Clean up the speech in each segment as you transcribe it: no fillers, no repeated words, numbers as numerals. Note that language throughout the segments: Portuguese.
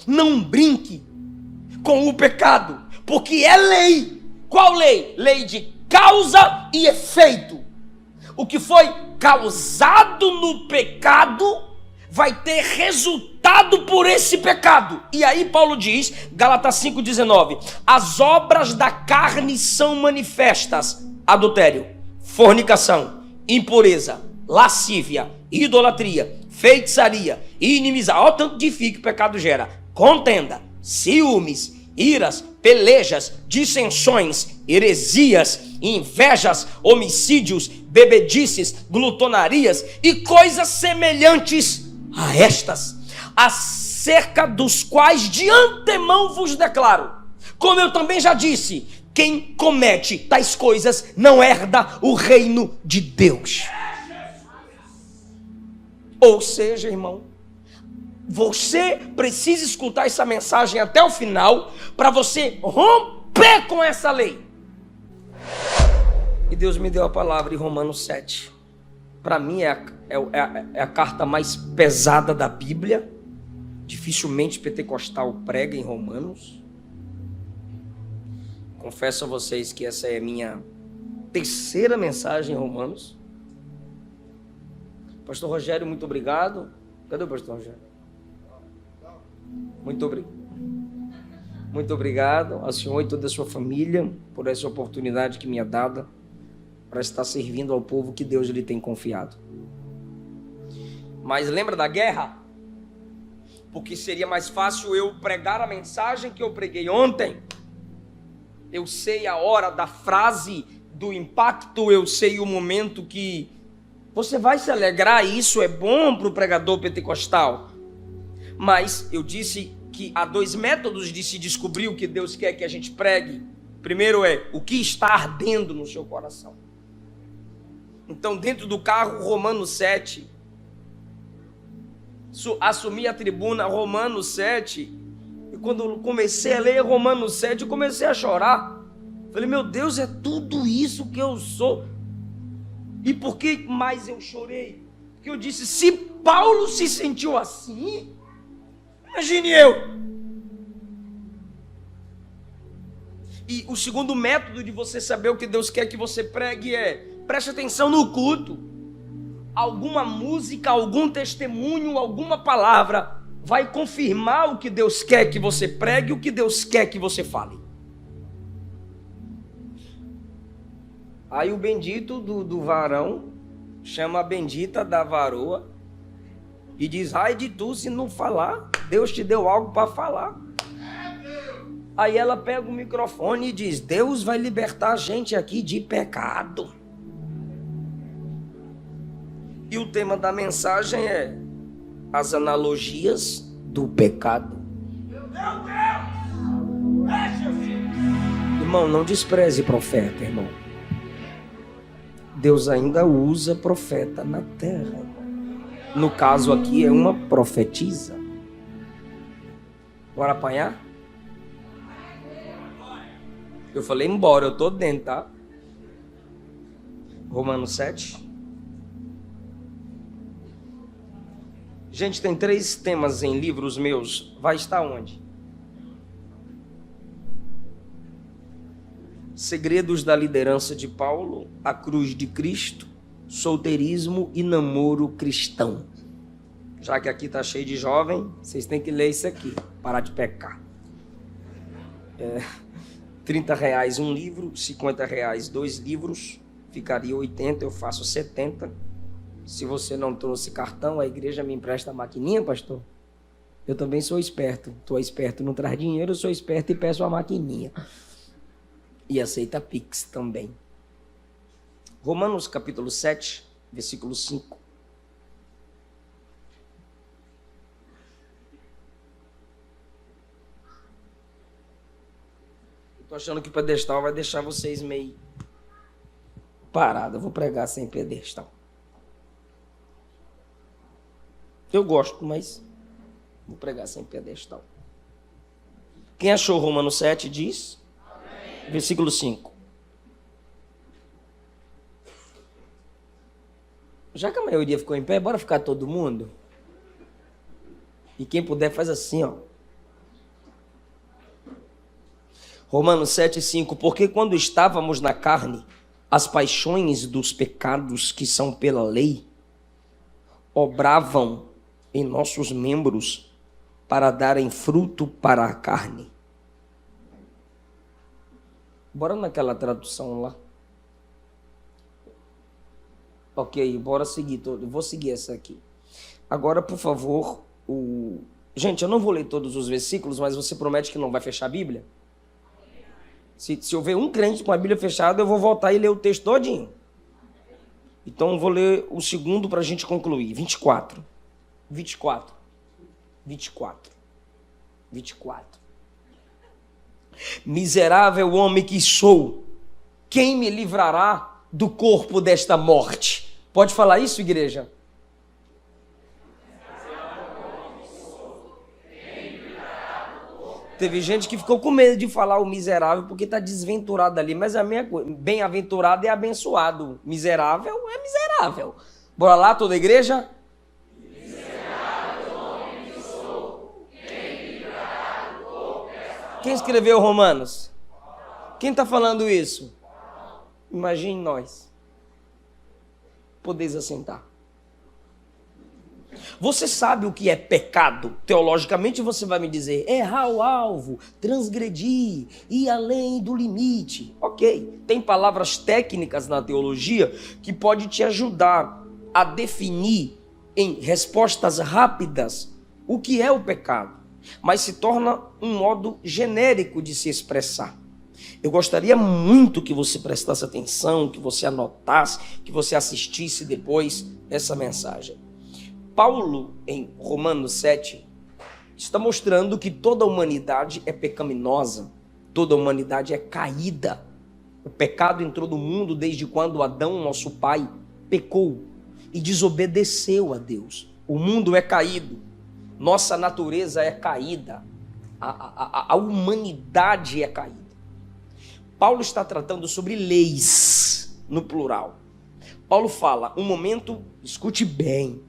Não brinque com o pecado, porque é lei. Qual lei? Lei de causa e efeito. O que foi causado no pecado vai ter resultado por esse pecado. E aí Paulo diz, Gálatas 5,19: as obras da carne são manifestas: adultério, fornicação, impureza, lascívia, idolatria, feitiçaria, inimizade. Olha o tanto de fio que o pecado gera: contenda, ciúmes, iras, pelejas, dissensões, heresias, invejas, homicídios, bebedices, glutonarias e coisas semelhantes a estas, acerca dos quais de antemão vos declaro, como eu também já disse, quem comete tais coisas não herda o reino de Deus. Ou seja, irmão, você precisa escutar essa mensagem até o final para você romper com essa lei. E Deus me deu a palavra em Romanos 7. Para mim é a carta mais pesada da Bíblia. Dificilmente pentecostal prega em Romanos. Confesso a vocês que essa é a minha terceira mensagem em Romanos. Pastor Rogério, muito obrigado. Cadê o pastor Rogério? Muito obrigado ao senhor e toda a sua família por essa oportunidade que me é dada para estar servindo ao povo que Deus lhe tem confiado. Mas lembra da guerra? Porque seria mais fácil eu pregar a mensagem que eu preguei ontem. Eu sei a hora da frase, do impacto, eu sei o momento que você vai se alegrar, e isso é bom para o pregador pentecostal. Mas eu disse que há dois métodos de se descobrir o que Deus quer que a gente pregue. Primeiro é o que está ardendo no seu coração. Então, dentro do carro, Romanos 7. Assumi a tribuna, Romanos 7. E quando eu comecei a ler Romanos 7, eu comecei a chorar. Falei, meu Deus, é tudo isso que eu sou. E por que mais eu chorei? Porque eu disse, se Paulo se sentiu assim, imagine eu. E o segundo método de você saber o que Deus quer que você pregue é: preste atenção no culto. Alguma música, algum testemunho, alguma palavra vai confirmar o que Deus quer que você pregue, o que Deus quer que você fale. Aí o bendito do varão chama a bendita da varoa e diz, ai de tu se não falar, Deus te deu algo para falar. Aí ela pega o microfone e diz, Deus vai libertar a gente aqui de pecado. E o tema da mensagem é as analogias do pecado. Meu Deus! Irmão, não despreze profeta, irmão. Deus ainda usa profeta na terra. No caso aqui é uma profetisa. Bora apanhar? Eu falei, embora, eu tô dentro, tá? Romanos 7. Gente, tem 3 temas em livros meus. Vai estar onde? Segredos da liderança de Paulo, a cruz de Cristo, solteirismo e namoro cristão. Já que aqui está cheio de jovem, vocês têm que ler isso aqui, parar de pecar. R$30 um livro, R$50 2 livros, ficaria 80, eu faço 70. Se você não trouxe cartão, a igreja me empresta a maquininha, pastor? Eu também sou esperto. Tu é esperto, não traz dinheiro, eu sou esperto e peço a maquininha. E aceita Pix também. Romanos capítulo 7, versículo 5. Tô achando que o pedestal vai deixar vocês meio parados. Eu vou pregar sem pedestal. Eu gosto, mas vou pregar sem pedestal. Quem achou Romanos 7 diz? Amém. Versículo 5. Já que a maioria ficou em pé, bora ficar todo mundo? E quem puder faz assim, ó. Romanos 7,5, porque quando estávamos na carne, as paixões dos pecados que são pela lei obravam em nossos membros para darem fruto para a carne. Bora naquela tradução lá. Ok, bora seguir todo. Vou seguir essa aqui. Agora, por favor, gente, eu não vou ler todos os versículos, mas você promete que não vai fechar a Bíblia? Se houver um crente com a Bíblia fechada, eu vou voltar e ler o texto todinho. Então, eu vou ler o segundo para a gente concluir. 24. Miserável homem que sou, quem me livrará do corpo desta morte? Pode falar isso, igreja? Teve gente que ficou com medo de falar o miserável porque está desventurado ali, mas a minha coisa, bem-aventurado é abençoado, miserável é miserável. Bora lá, toda a igreja? Miserável homem que sou, quem livrará do corpo desta morte? Quem escreveu Romanos? Quem está falando isso? Imagine nós. Podeis assentar. Você sabe o que é pecado? Teologicamente você vai me dizer, errar o alvo, transgredir, ir além do limite. Ok, tem palavras técnicas na teologia que pode te ajudar a definir em respostas rápidas o que é o pecado, mas se torna um modo genérico de se expressar. Eu gostaria muito que você prestasse atenção, que você anotasse, que você assistisse depois essa mensagem. Paulo, em Romanos 7, está mostrando que toda a humanidade é pecaminosa, toda a humanidade é caída. O pecado entrou no mundo desde quando Adão, nosso pai, pecou e desobedeceu a Deus. O mundo é caído, nossa natureza é caída, a humanidade é caída. Paulo está tratando sobre leis, no plural. Paulo fala, um momento, escute bem,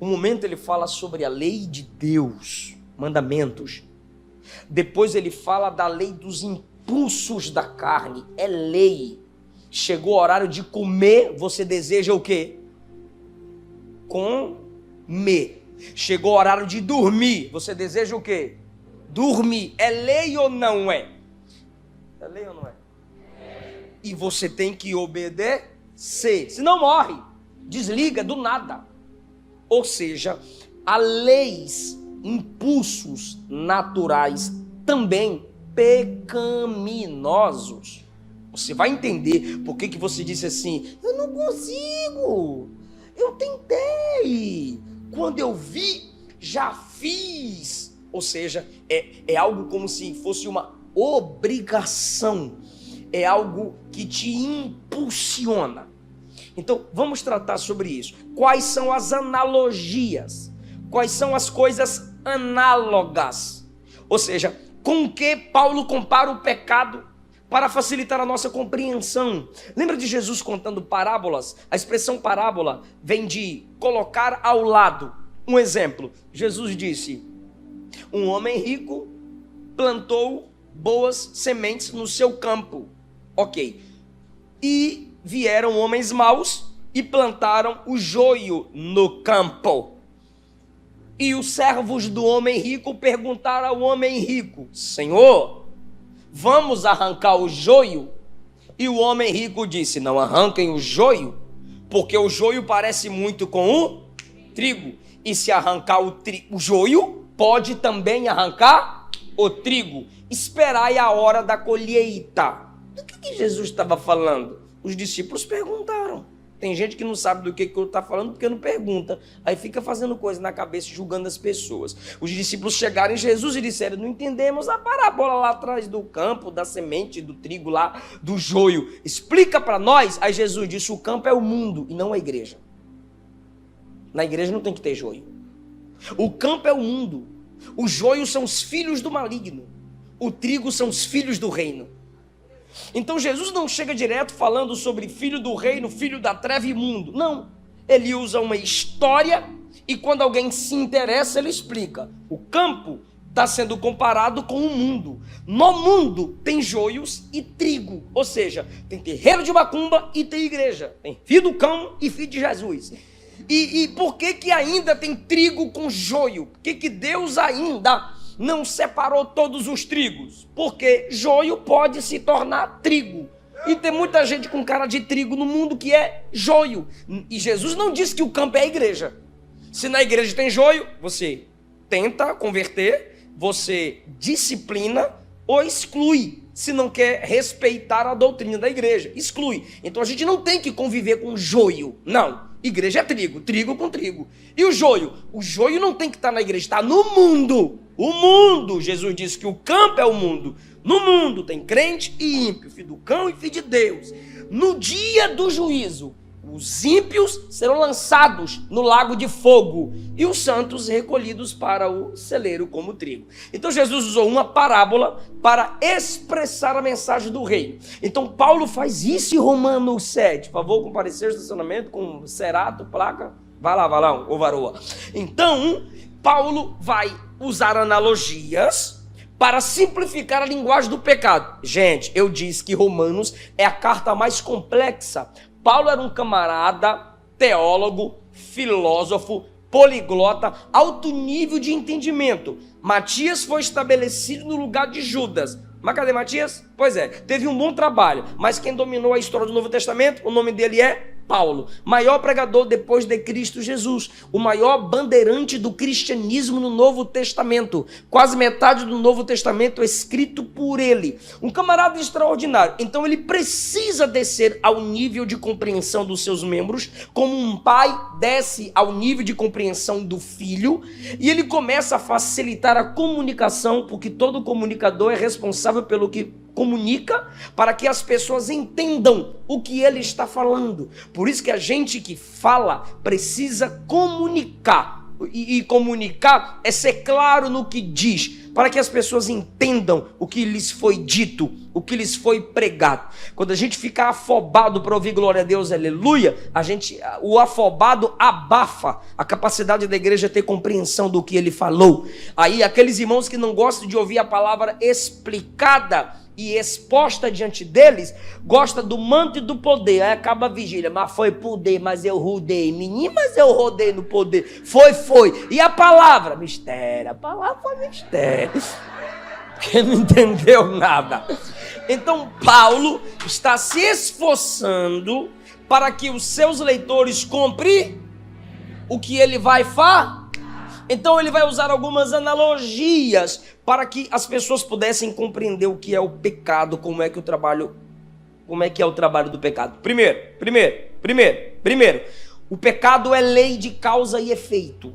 um momento ele fala sobre a lei de Deus, mandamentos. Depois ele fala da lei dos impulsos da carne, é lei. Chegou o horário de comer, você deseja o quê? Comer. Chegou o horário de dormir, você deseja o quê? Dormir. É lei ou não é? É lei ou não é? E você tem que obedecer, senão morre, desliga do nada. Ou seja, há leis, impulsos naturais também pecaminosos. Você vai entender por que você disse assim, eu não consigo, eu tentei, quando eu vi, já fiz. Ou seja, é algo como se fosse uma obrigação, é algo que te impulsiona. Então, vamos tratar sobre isso. Quais são as analogias? Quais são as coisas análogas? Ou seja, com que Paulo compara o pecado para facilitar a nossa compreensão? Lembra de Jesus contando parábolas? A expressão parábola vem de colocar ao lado. Um exemplo, Jesus disse, um homem rico plantou boas sementes no seu campo. Ok. E vieram homens maus e plantaram o joio no campo. E os servos do homem rico perguntaram ao homem rico, Senhor, vamos arrancar o joio? E o homem rico disse, não arranquem o joio, porque o joio parece muito com o trigo. E se arrancar o joio, pode também arrancar o trigo. Esperai a hora da colheita. Do que Jesus estava falando? Os discípulos perguntaram. Tem gente que não sabe do que eu estou falando porque não pergunta. Aí fica fazendo coisa na cabeça, julgando as pessoas. Os discípulos chegaram em Jesus e disseram, não entendemos a parábola lá atrás do campo, da semente, do trigo lá, do joio. Explica para nós. Aí Jesus disse, o campo é o mundo e não a igreja. Na igreja não tem que ter joio. O campo é o mundo. Os joios são os filhos do maligno. O trigo são os filhos do reino. Então Jesus não chega direto falando sobre filho do reino, filho da treva e mundo. Não. Ele usa uma história e quando alguém se interessa, ele explica. O campo está sendo comparado com o mundo. No mundo tem joios e trigo, ou seja, tem terreiro de macumba e tem igreja, tem filho do cão e filho de Jesus. E por que ainda tem trigo com joio? Por que Deus ainda não separou todos os trigos? Porque joio pode se tornar trigo. E tem muita gente com cara de trigo no mundo que é joio. E Jesus não disse que o campo é a igreja. Se na igreja tem joio, você tenta converter, você disciplina ou exclui. Se não quer respeitar a doutrina da igreja, exclui. Então a gente não tem que conviver com joio. Não. Igreja é trigo, trigo com trigo. E o joio? O joio não tem que estar na igreja, está no mundo. O mundo, Jesus disse que o campo é o mundo. No mundo tem crente e ímpio, filho do cão e filho de Deus. No dia do juízo, os ímpios serão lançados no lago de fogo e os santos recolhidos para o celeiro como trigo. Então Jesus usou uma parábola para expressar a mensagem do reino. Então Paulo faz isso em Romanos 7. Por favor, comparecer ao estacionamento com cerato, placa. Vai lá, ô varoa. Então, Paulo vai usar analogias para simplificar a linguagem do pecado. Gente, eu disse que Romanos é a carta mais complexa. Paulo era um camarada, teólogo, filósofo, poliglota, alto nível de entendimento. Matias foi estabelecido no lugar de Judas. Mas cadê Matias? Pois é, teve um bom trabalho, mas quem dominou a história do Novo Testamento, o nome dele é Paulo, maior pregador depois de Cristo Jesus, o maior bandeirante do cristianismo no Novo Testamento, quase metade do Novo Testamento é escrito por ele, um camarada extraordinário. Então ele precisa descer ao nível de compreensão dos seus membros, como um pai desce ao nível de compreensão do filho, e ele começa a facilitar a comunicação, porque todo comunicador é responsável pelo que comunica, para que as pessoas entendam o que ele está falando. Por isso que a gente que fala precisa comunicar. E comunicar é ser claro no que diz, para que as pessoas entendam o que lhes foi dito, o que lhes foi pregado. Quando a gente fica afobado para ouvir glória a Deus, aleluia, o afobado abafa a capacidade da igreja ter compreensão do que ele falou. Aí aqueles irmãos que não gostam de ouvir a palavra explicada e exposta diante deles, gosta do manto e do poder. Aí acaba a vigília, mas foi poder, mas eu rodei. Menino, mas eu rodei no poder. Foi. E a palavra? Mistério. A palavra foi mistério. Porque não entendeu nada. Então Paulo está se esforçando para que os seus leitores comprem o que ele vai falar. Então ele vai usar algumas analogias para que as pessoas pudessem compreender o que é o pecado, como é que é o trabalho do pecado. Primeiro, o pecado é lei de causa e efeito.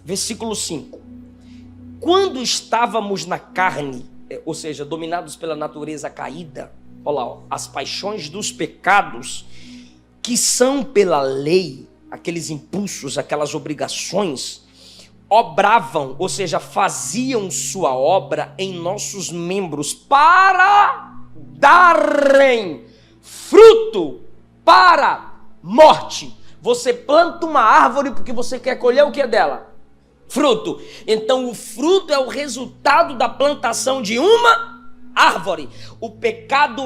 Versículo 5. Quando estávamos na carne, ou seja, dominados pela natureza caída, olha lá, as paixões dos pecados, que são pela lei, aqueles impulsos, aquelas obrigações, obravam, ou seja, faziam sua obra em nossos membros para darem fruto para morte. Você planta uma árvore porque você quer colher o que é dela? Fruto. Então o fruto é o resultado da plantação de uma árvore. O pecado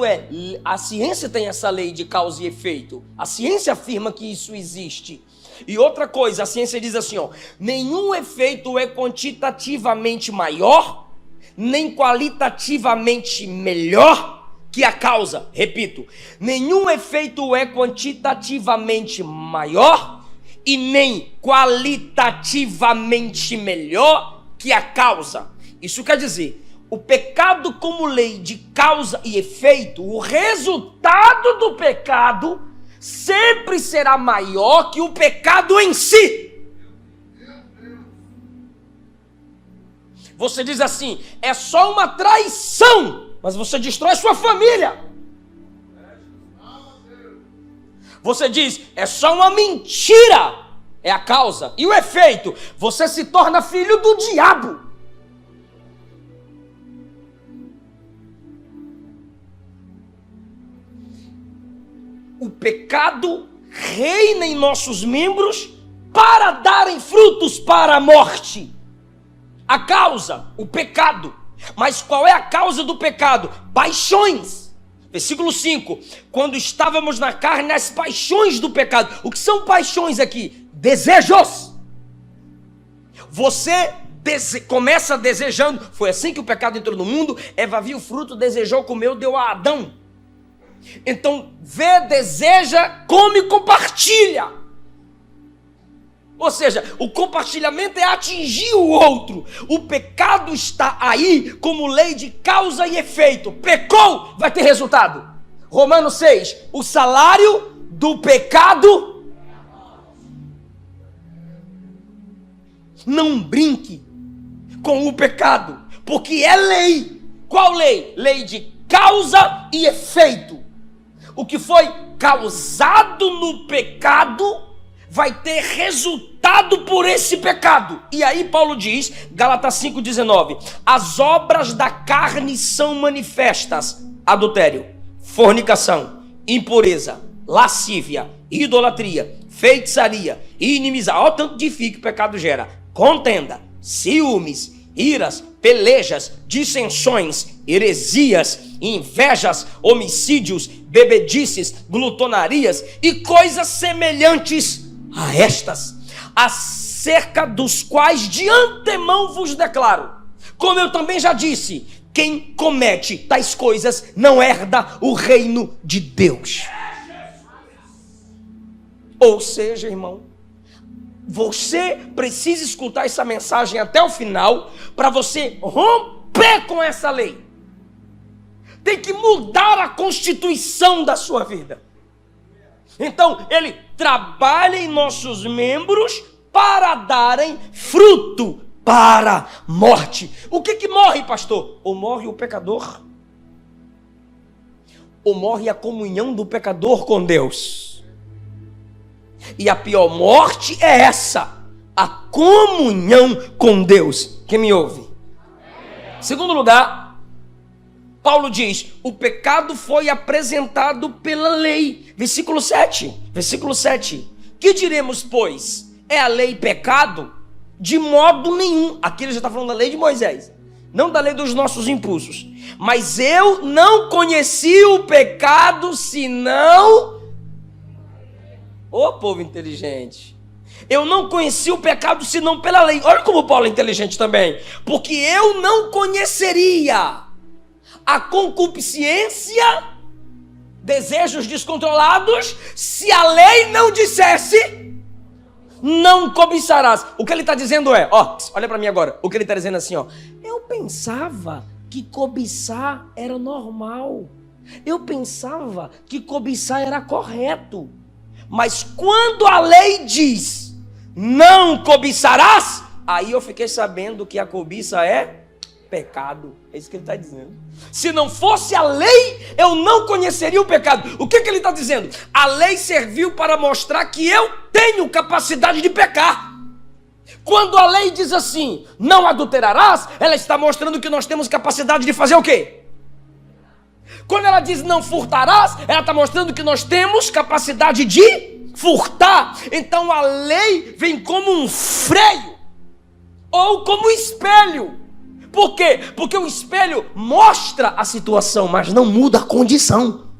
a ciência tem essa lei de causa e efeito. A ciência afirma que isso existe. E outra coisa, a ciência diz assim, nenhum efeito é quantitativamente maior, nem qualitativamente melhor que a causa. Repito, nenhum efeito é quantitativamente maior e nem qualitativamente melhor que a causa. Isso quer dizer, o pecado como lei de causa e efeito, o resultado do pecado sempre será maior que o pecado em si. Você diz assim, é só uma traição, mas você destrói sua família. Você diz, é só uma mentira, é a causa. E o efeito, você se torna filho do diabo. O pecado reina em nossos membros para darem frutos para a morte. A causa, o pecado. Mas qual é a causa do pecado? Paixões. Versículo 5. Quando estávamos na carne, as paixões do pecado. O que são paixões aqui? Desejos. Você começa desejando. Foi assim que o pecado entrou no mundo. Eva viu o fruto, desejou, comeu, deu a Adão. Então, vê, deseja, come e compartilha. Ou seja, o compartilhamento é atingir o outro. O pecado está aí como lei de causa e efeito. Pecou, vai ter resultado. Romanos 6. O salário do pecado. Não brinque com o pecado, porque é lei. Qual lei? Lei de causa e efeito. O que foi causado no pecado vai ter resultado por esse pecado. E aí Paulo diz, Gálatas 5,19: as obras da carne são manifestas: adultério, fornicação, impureza, lascívia, idolatria, feitiçaria, inimizade. Olha o tanto de fio que o pecado gera: contenda, ciúmes, iras, pelejas, dissensões, heresias, invejas, homicídios, bebedices, glutonarias e coisas semelhantes a estas, acerca dos quais de antemão vos declaro, como eu também já disse, quem comete tais coisas não herda o reino de Deus. Ou seja, irmão, você precisa escutar essa mensagem até o final para você romper com essa lei. Tem que mudar a constituição da sua vida. Então, ele trabalha em nossos membros para darem fruto para a morte. O que morre, pastor? Ou morre o pecador, ou morre a comunhão do pecador com Deus. E a pior morte é essa: a comunhão com Deus. Quem me ouve? Segundo lugar, Paulo diz: o pecado foi apresentado pela lei. Versículo 7. Versículo 7. Que diremos, pois? É a lei pecado? De modo nenhum. Aqui ele já está falando da lei de Moisés, não da lei dos nossos impulsos. Mas eu não conheci o pecado senão... Ô povo inteligente, eu não conheci o pecado senão pela lei. Olha como Paulo é inteligente também. Porque eu não conheceria a concupiscência, desejos descontrolados, se a lei não dissesse: não cobiçarás. O que ele está dizendo é, olha para mim agora. O que ele está dizendo assim, eu pensava que cobiçar era normal. Eu pensava que cobiçar era correto. Mas quando a lei diz, não cobiçarás, aí eu fiquei sabendo que a cobiça é pecado. É isso que ele está dizendo. Se não fosse a lei, eu não conheceria o pecado. O que ele está dizendo? A lei serviu para mostrar que eu tenho capacidade de pecar. Quando a lei diz assim, não adulterarás, ela está mostrando que nós temos capacidade de fazer o quê? Quando ela diz não furtarás, ela está mostrando que nós temos capacidade de furtar. Então a lei vem como um freio ou como um espelho. Por quê? Porque o espelho mostra a situação, mas não muda a condição.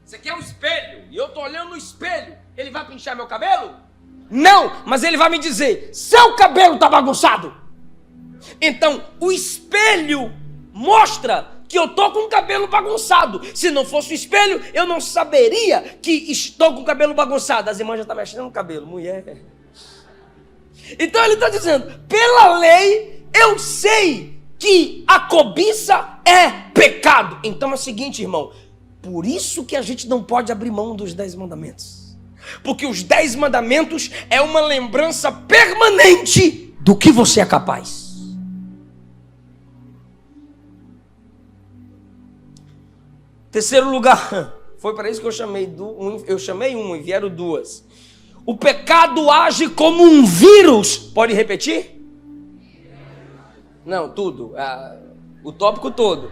Você quer um espelho e eu estou olhando no espelho, ele vai pinchar meu cabelo? Não, mas ele vai me dizer, seu cabelo está bagunçado. Então o espelho mostra que eu estou com o cabelo bagunçado. Se não fosse o espelho, eu não saberia que estou com o cabelo bagunçado. As irmãs já estão mexendo no cabelo, mulher. Então ele está dizendo, pela lei, eu sei que a cobiça é pecado. Então é o seguinte, irmão, por isso que a gente não pode abrir mão dos 10 mandamentos. Porque os 10 mandamentos é uma lembrança permanente do que você é capaz. Terceiro lugar, foi para isso que eu chamei um e vieram duas. O pecado age como um vírus. Pode repetir? Não, tudo. O tópico todo.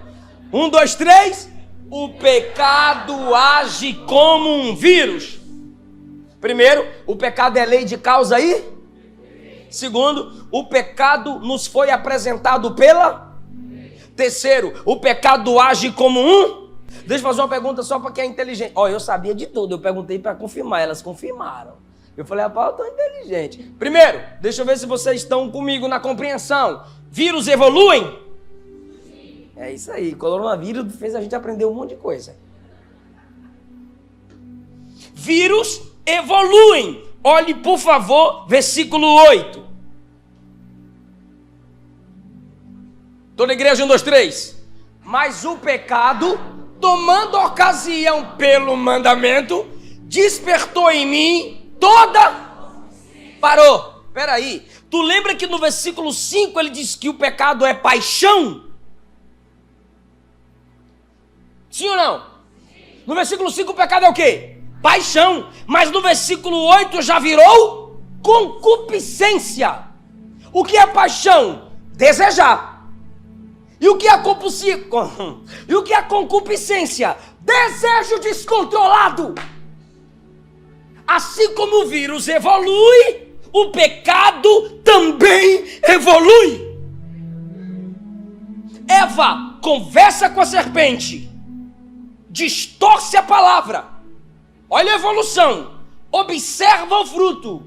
1, 2, 3. O pecado age como um vírus. Primeiro, o pecado é lei de causa e Segundo, o pecado nos foi apresentado pela... Terceiro, o pecado age como um... Deixa eu fazer uma pergunta só para quem é inteligente. Eu sabia de tudo, eu perguntei para confirmar, elas confirmaram. Eu falei, rapaz, eu estou inteligente. Primeiro, deixa eu ver se vocês estão comigo na compreensão. Vírus evoluem? Sim. É isso aí, coronavírus fez a gente aprender um monte de coisa. Vírus evoluem. Olhe, por favor, versículo 8. Toda a igreja, 1, 2, 3. Mas o pecado, tomando ocasião pelo mandamento, despertou em mim toda... Parou, peraí. Tu lembra que no versículo 5 ele diz que o pecado é paixão? Sim ou não? No versículo 5 o pecado é o quê? Paixão. Mas no versículo 8 já virou concupiscência. O que é paixão? Desejar. E o que é concupiscência? Desejo descontrolado. Assim como o vírus evolui, o pecado também evolui. Eva conversa com a serpente, distorce a palavra. Olha a evolução. Observa o fruto,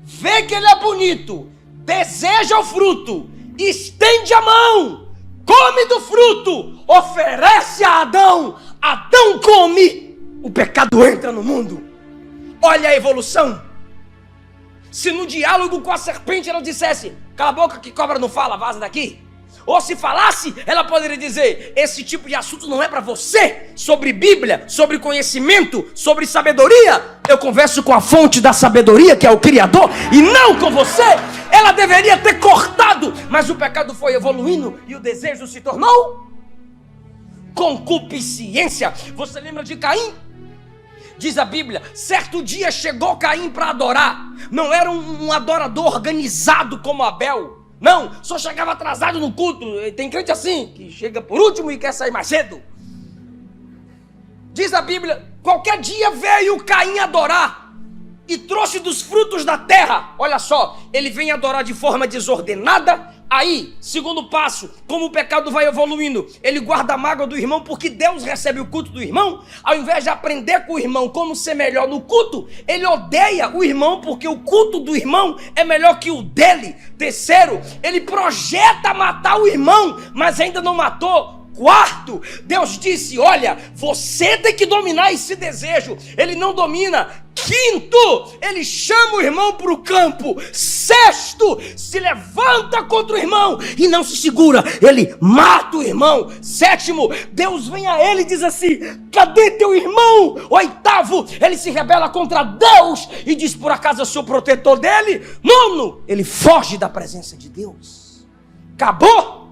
vê que ele é bonito, deseja o fruto, estende a mão, come do fruto, oferece a Adão. Adão come, o pecado entra no mundo. Olha a evolução. Se no diálogo com a serpente ela dissesse, cala a boca que cobra não fala, vaza daqui. Ou se falasse, ela poderia dizer, esse tipo de assunto não é para você. Sobre Bíblia, sobre conhecimento, sobre sabedoria, eu converso com a fonte da sabedoria, que é o Criador, e não com você. Ela deveria ter cortado, mas o pecado foi evoluindo e o desejo se tornou concupiscência. Você lembra de Caim? Diz a Bíblia, certo dia chegou Caim para adorar. Não era um adorador organizado como Abel. Não, só chegava atrasado no culto. Tem crente assim, que chega por último e quer sair mais cedo. Diz a Bíblia, qualquer dia veio Caim adorar e trouxe dos frutos da terra. Olha só, ele vem adorar de forma desordenada. Aí, segundo passo, como o pecado vai evoluindo, ele guarda a mágoa do irmão porque Deus recebe o culto do irmão. Ao invés de aprender com o irmão como ser melhor no culto, ele odeia o irmão porque o culto do irmão é melhor que o dele. Terceiro, ele projeta matar o irmão, mas ainda não matou. Quarto, Deus disse, olha, você tem que dominar esse desejo. Ele não domina. Quinto, ele chama o irmão para o campo. Sexto, se levanta contra o irmão e não se segura, ele mata o irmão. Sétimo, Deus vem a ele e diz assim, cadê teu irmão? Oitavo, ele se rebela contra Deus e diz, por acaso eu sou protetor dele? Nono, ele foge da presença de Deus. Acabou.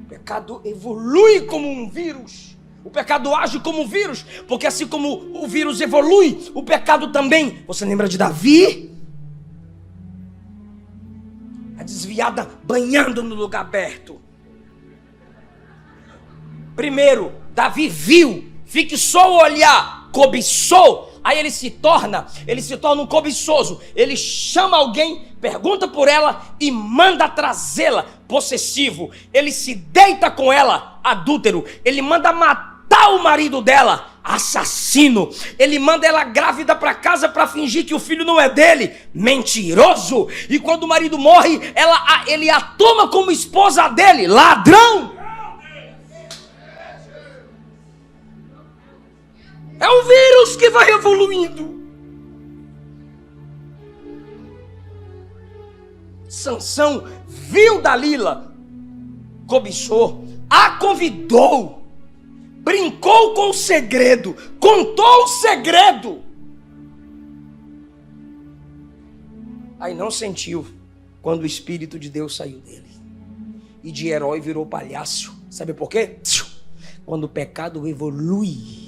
O pecado evolui como um vírus. O pecado age como um vírus, porque assim como o vírus evolui, o pecado também. Você lembra de Davi? A desviada banhando no lugar aberto. Primeiro, Davi viu, fixou o olhar, cobiçou. Aí ele se torna um cobiçoso. Ele chama alguém, pergunta por ela e manda trazê-la, possessivo. Ele se deita com ela, adúltero. Ele manda matar o marido dela, assassino. Ele manda ela grávida para casa para fingir que o filho não é dele, mentiroso. E quando o marido morre, ele a toma como esposa dele, ladrão. É um vírus que vai evoluindo. Sansão viu Dalila, cobiçou, a convidou, brincou com o segredo, contou o segredo. Aí não sentiu quando o Espírito de Deus saiu dele. E de herói virou palhaço. Sabe por quê? Quando o pecado evolui,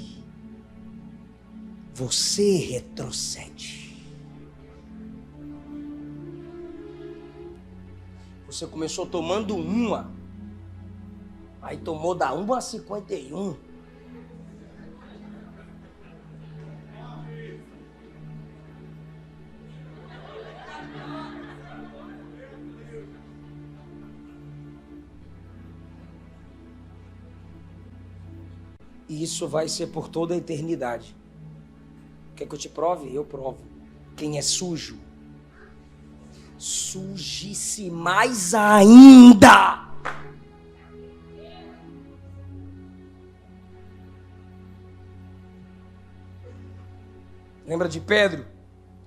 você retrocede. Você começou tomando uma, aí tomou da 1 a 51. E isso vai ser por toda a eternidade. Quer que eu te prove? Eu provo. Quem é sujo, suje-se mais ainda. Lembra de Pedro?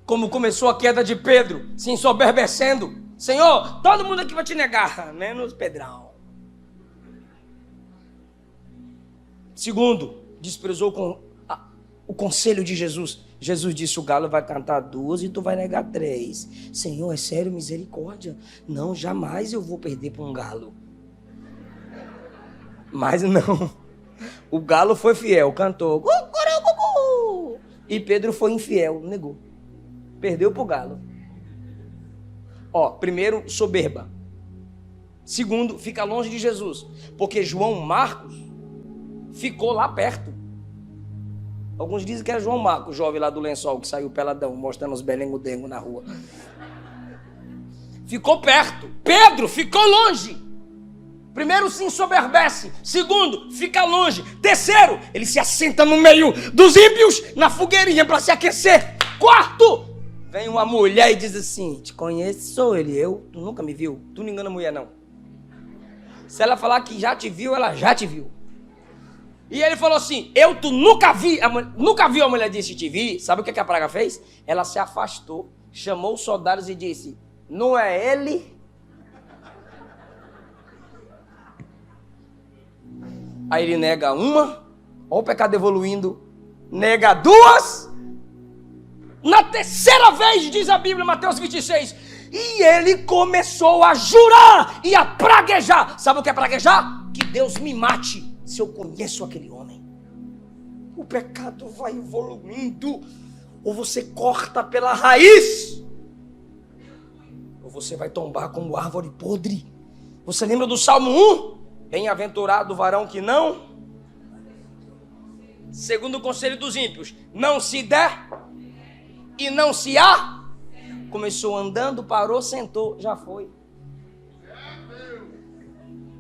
Como começou a queda de Pedro, se ensoberbecendo. Senhor, todo mundo aqui vai te negar, menos Pedrão. Segundo, desprezou o conselho de Jesus. Jesus disse, o galo vai cantar 2 e tu vai negar 3. Senhor, é sério, misericórdia. Não, jamais eu vou perder para um galo. Mas não. O galo foi fiel, cantou. E Pedro foi infiel, negou. Perdeu para o galo. Primeiro, soberba. Segundo, fica longe de Jesus. Porque João Marcos ficou lá perto. Alguns dizem que era João Marcos, o jovem lá do lençol, que saiu peladão, mostrando os belengo-dengo na rua. Ficou perto. Pedro ficou longe. Primeiro, se ensoberbece. Segundo, fica longe. Terceiro, ele se assenta no meio dos ímpios, na fogueirinha para se aquecer. Quarto, vem uma mulher e diz assim, te conheço, sou ele. Tu nunca me viu? Tu não engana a mulher, não. Se ela falar que já te viu, ela já te viu. E ele falou assim, tu nunca vi. Nunca viu, a mulher disse, te vi. Sabe o que a praga fez? Ela se afastou, chamou os soldados e disse, não é ele? Aí ele nega uma, olha o pecado evoluindo, nega 2. Na terceira vez, diz a Bíblia, Mateus 26, e ele começou a jurar e a praguejar. Sabe o que é praguejar? Que Deus me mate se eu conheço aquele homem. O pecado vai evoluindo, ou você corta pela raiz, ou você vai tombar como árvore podre. Você lembra do Salmo 1? Bem-aventurado o varão que não, segundo o conselho dos ímpios, não se der e não se há. Começou andando, parou, sentou, já foi.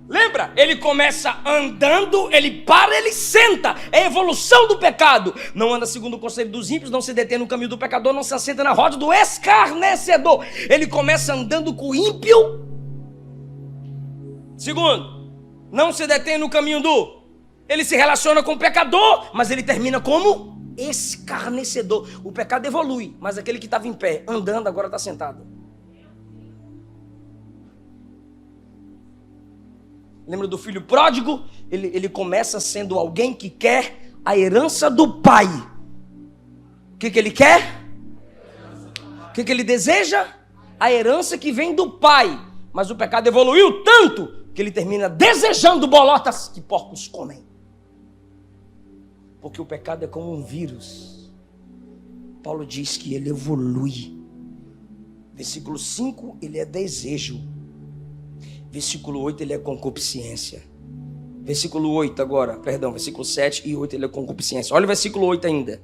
Lembra? Ele começa andando, ele para, ele senta. É a evolução do pecado. Não anda segundo o conselho dos ímpios, não se detém no caminho do pecador, não se assenta na roda do escarnecedor. Ele começa andando com o ímpio. Segundo, não se detém no caminho do... Ele se relaciona com o pecador, mas ele termina como escarnecedor. O pecado evolui, mas aquele que estava em pé, andando, agora está sentado. Lembra do filho pródigo? Ele começa sendo alguém que quer a herança do pai. O que ele quer? O que ele deseja? A herança que vem do pai. Mas o pecado evoluiu tanto que ele termina desejando bolotas que porcos comem. Porque o pecado é como um vírus. Paulo diz que ele evolui. Versículo 5, ele é desejo. Versículo 8, ele é concupiscência. Versículo 8 agora, versículo 7 e 8, ele é concupiscência. Olha o versículo 8 ainda.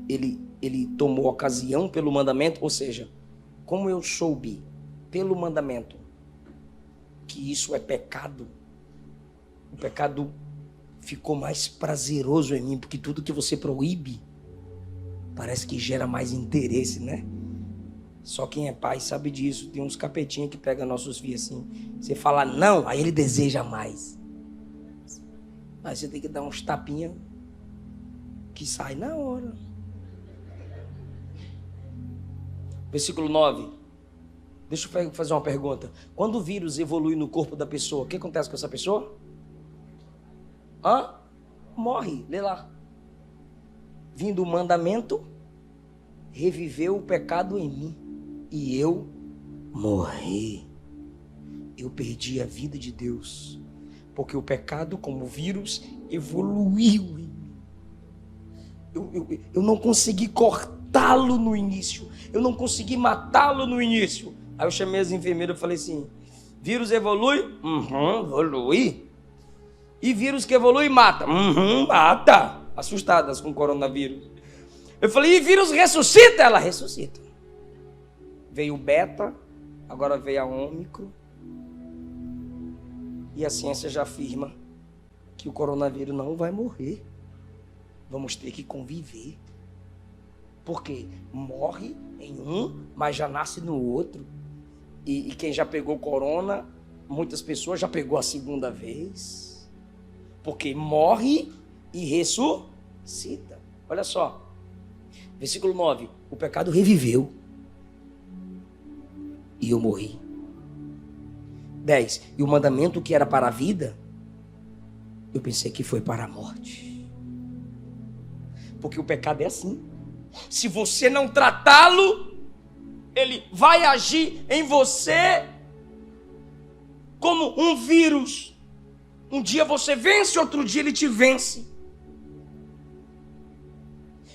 Ele tomou ocasião pelo mandamento, ou seja, como eu soube pelo mandamento que isso é pecado, o pecado ficou mais prazeroso em mim, porque tudo que você proíbe parece que gera mais interesse, né? Só quem é pai sabe disso. Tem uns capetinhos que pegam nossos filhos assim. Você fala não, aí ele deseja mais. Aí você tem que dar uns tapinhas que sai na hora. Versículo 9. Deixa eu fazer uma pergunta. Quando o vírus evolui no corpo da pessoa, o que acontece com essa pessoa? Morre. Lê lá. Vindo o mandamento, reviveu o pecado em mim. E eu morri. Eu perdi a vida de Deus. Porque o pecado, como vírus, evoluiu em mim. Eu não consegui cortá-lo no início. Eu não consegui matá-lo no início. Aí eu chamei as enfermeiras e falei assim: vírus evolui? Evolui. E vírus que evolui mata? Mata. Assustadas com o coronavírus. Eu falei, e vírus ressuscita? Ela ressuscita. Veio o beta, agora veio a ômicron. E a ciência já afirma que o coronavírus não vai morrer. Vamos ter que conviver. Porque morre em um, mas já nasce no outro. E quem já pegou corona, muitas pessoas já pegou a segunda vez. Porque morre e ressuscita. Olha só. Versículo 9. O pecado reviveu. E eu morri. 10. E o mandamento que era para a vida, eu pensei que foi para a morte. Porque o pecado é assim. Se você não tratá-lo, ele vai agir em você como um vírus. Um dia você vence, outro dia ele te vence.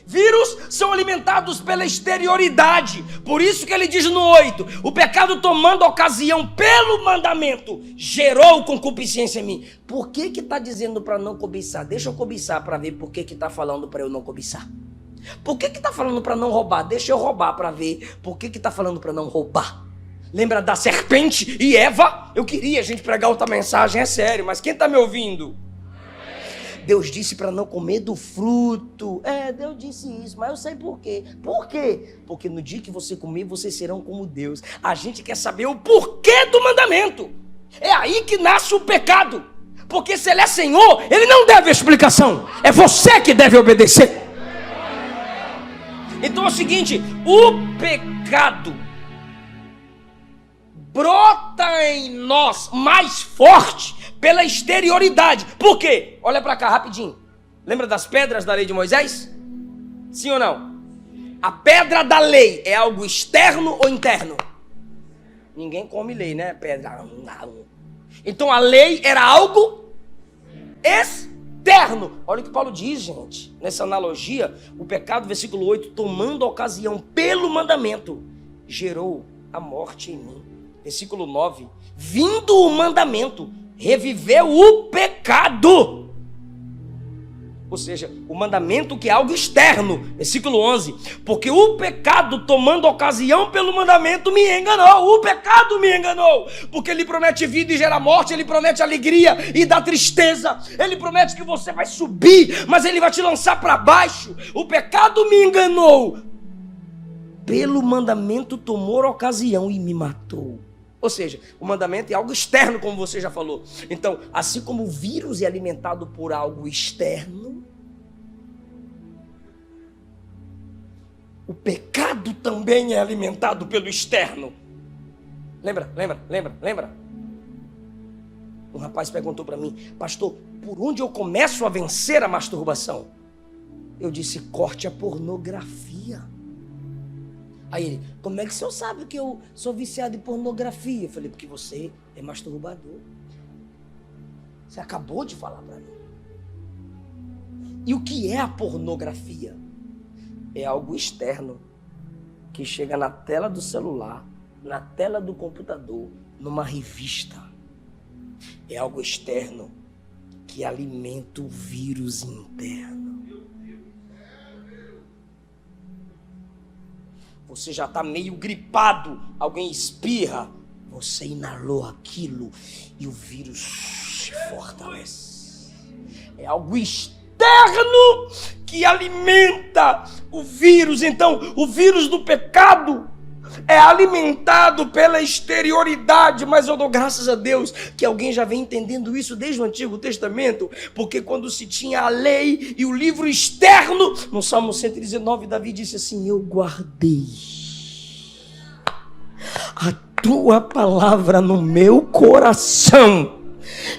Vírus são alimentados pela exterioridade. Por isso que ele diz no 8: o pecado, tomando ocasião pelo mandamento, gerou concupiscência em mim. Por que está dizendo para não cobiçar? Deixa eu cobiçar para ver por que está falando para eu não cobiçar. Por que está falando para não roubar? Deixa eu roubar para ver por que está falando para não roubar. Lembra da serpente e Eva? Eu queria a gente pregar outra mensagem, é sério, mas quem está me ouvindo? Deus disse para não comer do fruto. Deus disse isso, mas eu sei por quê. Por quê? Porque no dia que você comer, vocês serão como Deus. A gente quer saber o porquê do mandamento. É aí que nasce o pecado. Porque se ele é Senhor, ele não deve explicação. É você que deve obedecer. Então é o seguinte, o pecado brota em nós mais forte pela exterioridade. Por quê? Olha para cá rapidinho. Lembra das pedras da lei de Moisés? Sim ou não? A pedra da lei é algo externo ou interno? Ninguém come lei, né? Pedra. Então a lei era algo externo. Olha o que Paulo diz, gente. Nessa analogia, o pecado, versículo 8, tomando ocasião pelo mandamento, gerou a morte em mim. Versículo 9, vindo o mandamento, reviveu o pecado. Ou seja, o mandamento que é algo externo. Versículo 11, porque o pecado, tomando ocasião pelo mandamento, me enganou. O pecado me enganou. Porque ele promete vida e gera morte, ele promete alegria e dá tristeza. Ele promete que você vai subir, mas ele vai te lançar para baixo. O pecado me enganou. Pelo mandamento tomou ocasião e me matou. Ou seja, o mandamento é algo externo, como você já falou. Então, assim como o vírus é alimentado por algo externo, o pecado também é alimentado pelo externo. Lembra? Um rapaz perguntou para mim: pastor, por onde eu começo a vencer a masturbação? Eu disse: corte a pornografia. Aí ele: como é que o senhor sabe que eu sou viciado em pornografia? Eu falei: porque você é masturbador. Você acabou de falar para mim. E o que é a pornografia? É algo externo que chega na tela do celular, na tela do computador, numa revista. É algo externo que alimenta o vírus interno. Você já está meio gripado, alguém espirra, você inalou aquilo e o vírus se fortalece. É algo externo que alimenta o vírus. Então, o vírus do pecado é alimentado pela exterioridade, mas eu dou graças a Deus que alguém já vem entendendo isso desde o Antigo Testamento, porque quando se tinha a lei e o livro externo, no Salmo 119, Davi disse assim: eu guardei a tua palavra no meu coração,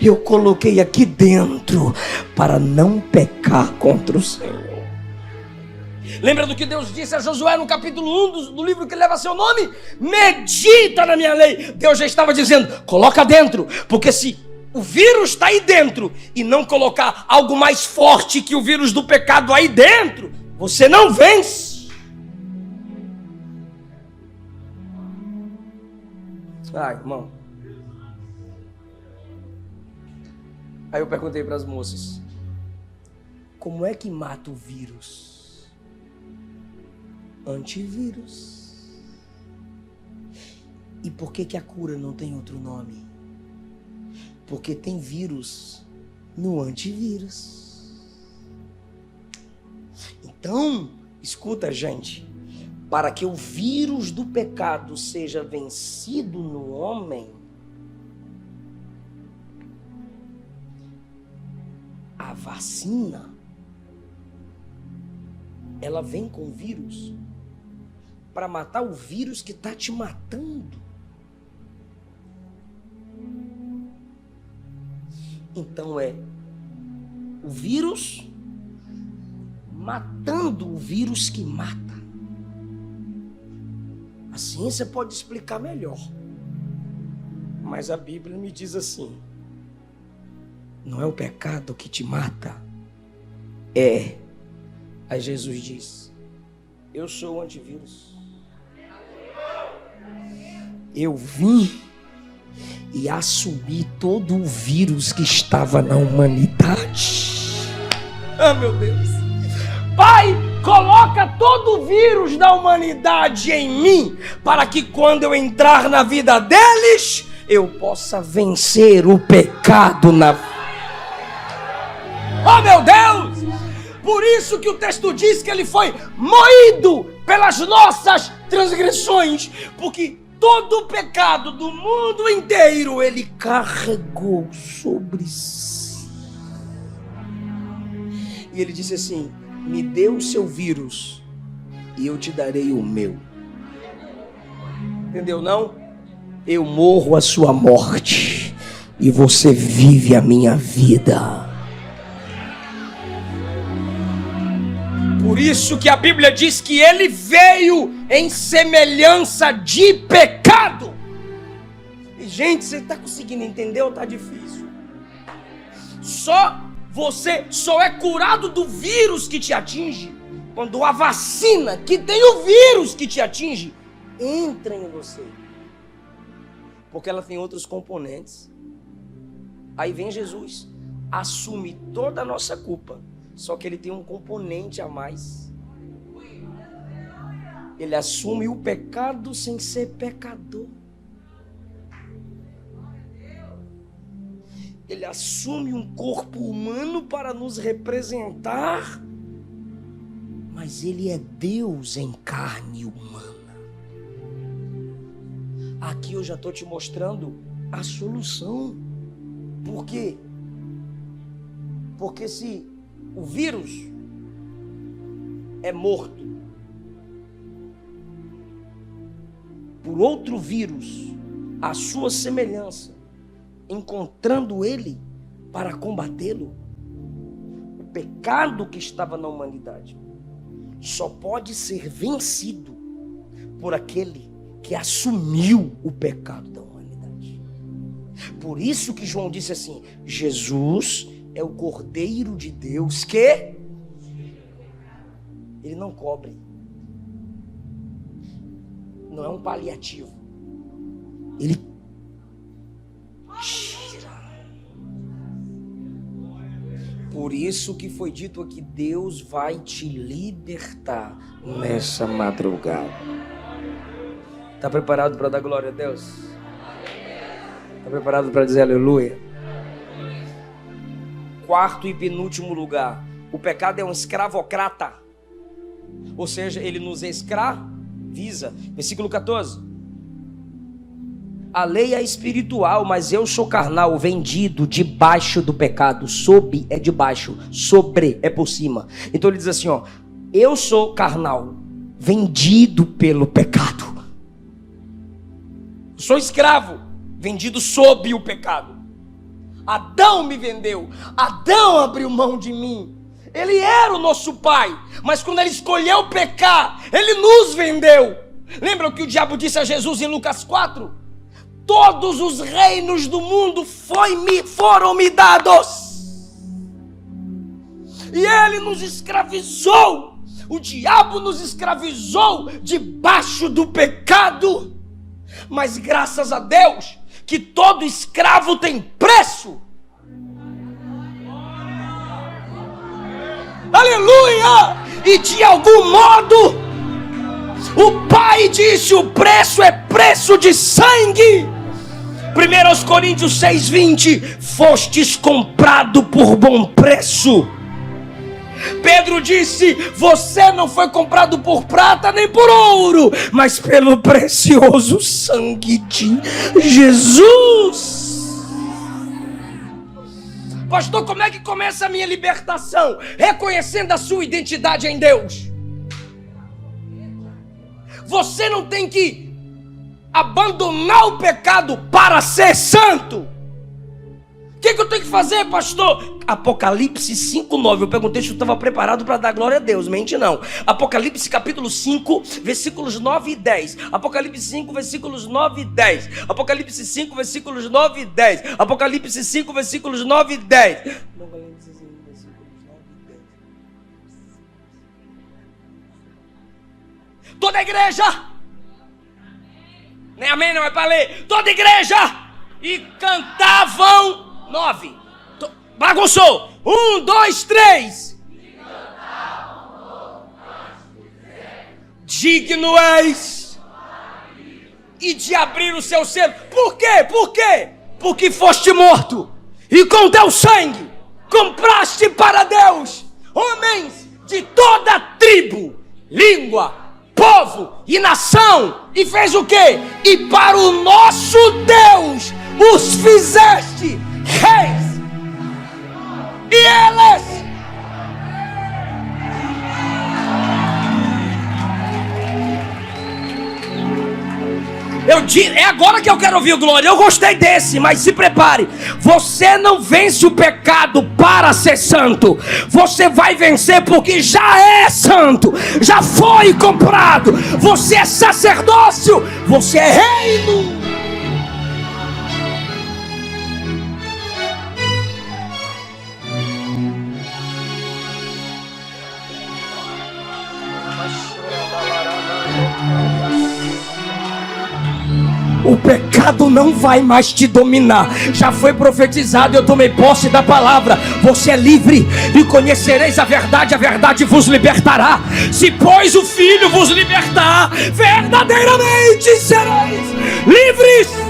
eu coloquei aqui dentro para não pecar contra o Senhor. Lembra do que Deus disse a Josué no capítulo 1 do livro que leva seu nome? Medita na minha lei. Deus já estava dizendo: coloca dentro, porque se o vírus está aí dentro e não colocar algo mais forte que o vírus do pecado aí dentro, você não vence. Irmão. Aí eu perguntei para as moças: como é que mata o vírus? Antivírus. E por que a cura não tem outro nome? Porque tem vírus no antivírus. Então, escuta, gente, para que o vírus do pecado seja vencido no homem, a vacina, ela vem com vírus para matar o vírus que está te matando. Então é o vírus matando o vírus que mata. A ciência pode explicar melhor, mas a Bíblia me diz assim: não é o pecado que te mata, é. Aí Jesus diz: eu sou o antivírus. Eu vim e assumi todo o vírus que estava na humanidade. Ah, meu Deus. Pai, coloca todo o vírus da humanidade em mim, para que quando eu entrar na vida deles, eu possa vencer o pecado na vida. Oh, meu Deus! Por isso que o texto diz que ele foi moído pelas nossas transgressões, porque todo o pecado do mundo inteiro ele carregou sobre si. E ele disse assim: me dê o seu vírus e eu te darei o meu. Entendeu não? Eu morro a sua morte e você vive a minha vida. Por isso que a Bíblia diz que ele veio em semelhança de pecado. E gente, você está conseguindo entender ou está difícil? Você só é curado do vírus que te atinge quando a vacina que tem o vírus que te atinge entra em você. Porque ela tem outros componentes. Aí vem Jesus, assume toda a nossa culpa. Só que ele tem um componente a mais. Ele assume o pecado sem ser pecador. Ele assume um corpo humano para nos representar. Mas ele é Deus em carne humana. Aqui eu já estou te mostrando a solução. Por quê? Porque se o vírus é morto por outro vírus, à sua semelhança, encontrando ele para combatê-lo, o pecado que estava na humanidade só pode ser vencido por aquele que assumiu o pecado da humanidade. Por isso que João disse assim: Jesus é o Cordeiro de Deus que ele não cobre. Não é um paliativo. Ele tira. Por isso que foi dito aqui: Deus vai te libertar nessa madrugada. Está preparado para dar glória a Deus? Está preparado para dizer aleluia? Quarto e penúltimo lugar, o pecado é um escravocrata, ou seja, ele nos escraviza. Versículo 14: a lei é espiritual, mas eu sou carnal, vendido debaixo do pecado. Sob é debaixo, sobre é por cima. Então ele diz assim, ó: eu sou carnal, vendido pelo pecado. Sou escravo, vendido sob o pecado. Adão me vendeu, Adão abriu mão de mim. Ele era o nosso pai, mas quando ele escolheu pecar, ele nos vendeu. Lembra o que o diabo disse a Jesus em Lucas 4? Todos os reinos do mundo foram me dados. E ele nos escravizou. O diabo nos escravizou debaixo do pecado. Mas graças a Deus que todo escravo tem preço. Aleluia! E de algum modo o Pai disse: o preço é preço de sangue. 1 Coríntios 6:20, fostes comprado por bom preço. Pedro disse, você não foi comprado por prata nem por ouro, mas pelo precioso sangue de Jesus. Pastor, como é que começa a minha libertação? Reconhecendo a sua identidade em Deus. Você não tem que abandonar o pecado para ser santo. O que eu tenho que fazer, pastor? Apocalipse 5:9. Eu perguntei se eu estava preparado para dar glória a Deus. Mente não. Apocalipse capítulo 5, versículos 9 e 10. Apocalipse 5, versículos 9 e 10. Apocalipse 5, versículos 9 e 10. Apocalipse 5, versículos 9 e 10. Apocalipse 5, versículos 9 e 10. Toda a igreja. Nem amém, não é para ler. Toda a igreja. E cantavam 9. Bagunçou. 1, 2, 3. Digno és e de abrir o seu selo. Por quê? Por quê? Porque foste morto e com teu sangue compraste para Deus homens de toda tribo, língua, povo e nação. E fez o quê? E para o nosso Deus os fizeste reis. E eles é agora que eu quero ouvir o glória. Eu gostei desse, mas se prepare. Você não vence o pecado para ser santo. Você vai vencer porque já é santo. Já foi comprado. Você é sacerdócio. Você é reino. O pecado não vai mais te dominar. Já foi profetizado, eu tomei posse da palavra. Você é livre e conhecereis a verdade vos libertará. Se pois o Filho vos libertar, verdadeiramente sereis livres.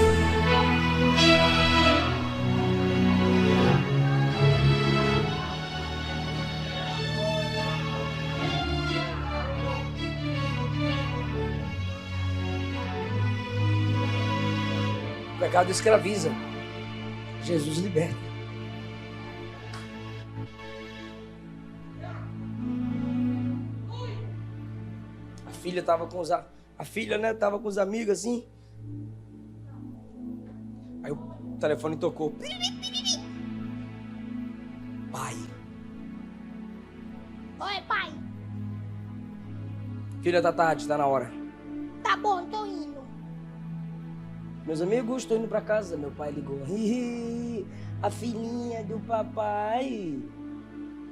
O pecado escraviza. Jesus liberta. A filha estava com os amigos assim. Aí o telefone tocou. Pai. Oi, pai. Filha, tá tarde, tá na hora. Tá bom, tô indo. Meus amigos, estou indo para casa. Meu pai ligou. A filhinha do papai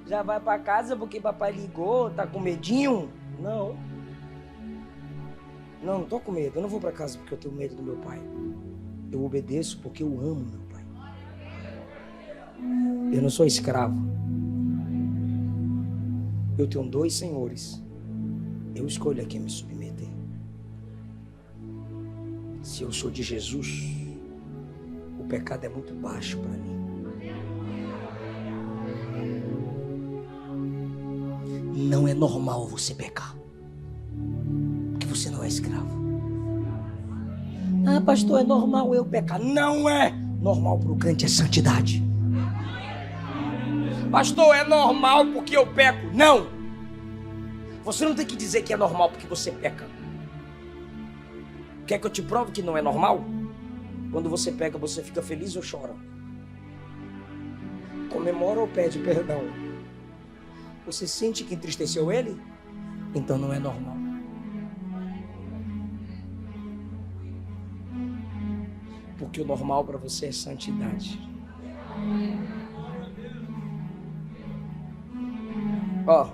já vai para casa porque papai ligou. Tá com medinho? Não. Não tô com medo. Eu não vou para casa porque eu tenho medo do meu pai. Eu obedeço porque eu amo meu pai. Eu não sou escravo. Eu tenho 2 senhores. Eu escolho a quem me submeter. Se eu sou de Jesus, o pecado é muito baixo para mim. Não é normal você pecar, porque você não é escravo. Ah, pastor, é normal eu pecar. Não é normal para o crente, é santidade. Pastor, é normal porque eu peco. Não. Você não tem que dizer que é normal porque você peca. Quer que eu te prove que não é normal? Quando você peca, você fica feliz ou chora? Comemora ou pede perdão? Você sente que entristeceu ele? Então não é normal. Porque o normal para você é santidade. Ó,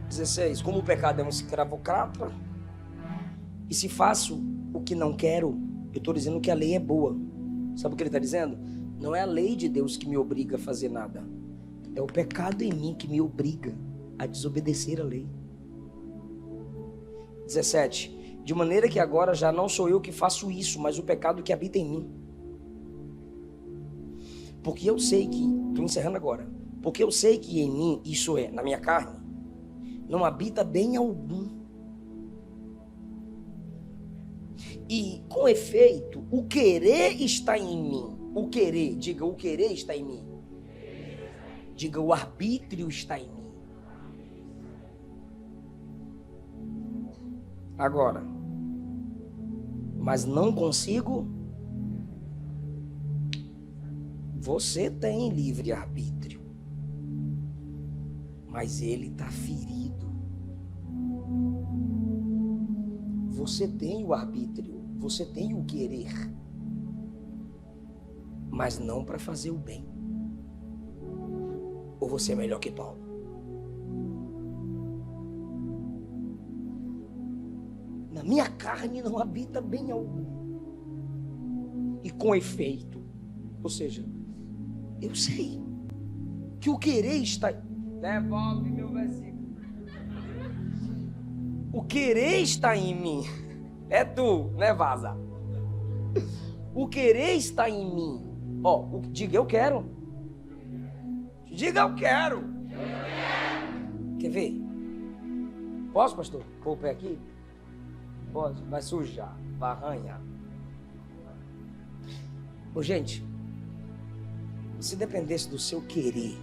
16. Como o pecado é um escravocrata, e se faço o que não quero, eu estou dizendo que a lei é boa. Sabe o que ele está dizendo? Não é a lei de Deus que me obriga a fazer nada. É o pecado em mim que me obriga a desobedecer a lei. 17. De maneira que agora já não sou eu que faço isso, mas o pecado que habita em mim. Porque eu sei que, estou encerrando agora, porque eu sei que em mim, isso é, na minha carne, não habita bem algum. E, com efeito, o querer está em mim. O querer, diga, o querer está em mim. Diga, o arbítrio está em mim. Agora, mas não consigo. Você tem livre arbítrio, mas ele está ferido. Você tem o arbítrio, você tem o querer, mas não para fazer o bem. Ou você é melhor que Paulo? Na minha carne não habita bem algum. E com efeito, ou seja, eu sei que o querer está... Devolve meu versículo. O querer está em mim. É tu, né, vaza? O querer está em mim. Ó, diga eu quero. Diga eu quero. Quer ver? Posso, pastor? Pôr o pé aqui? Pode. Vai sujar, vai arranhar. Ô, gente, se dependesse do seu querer,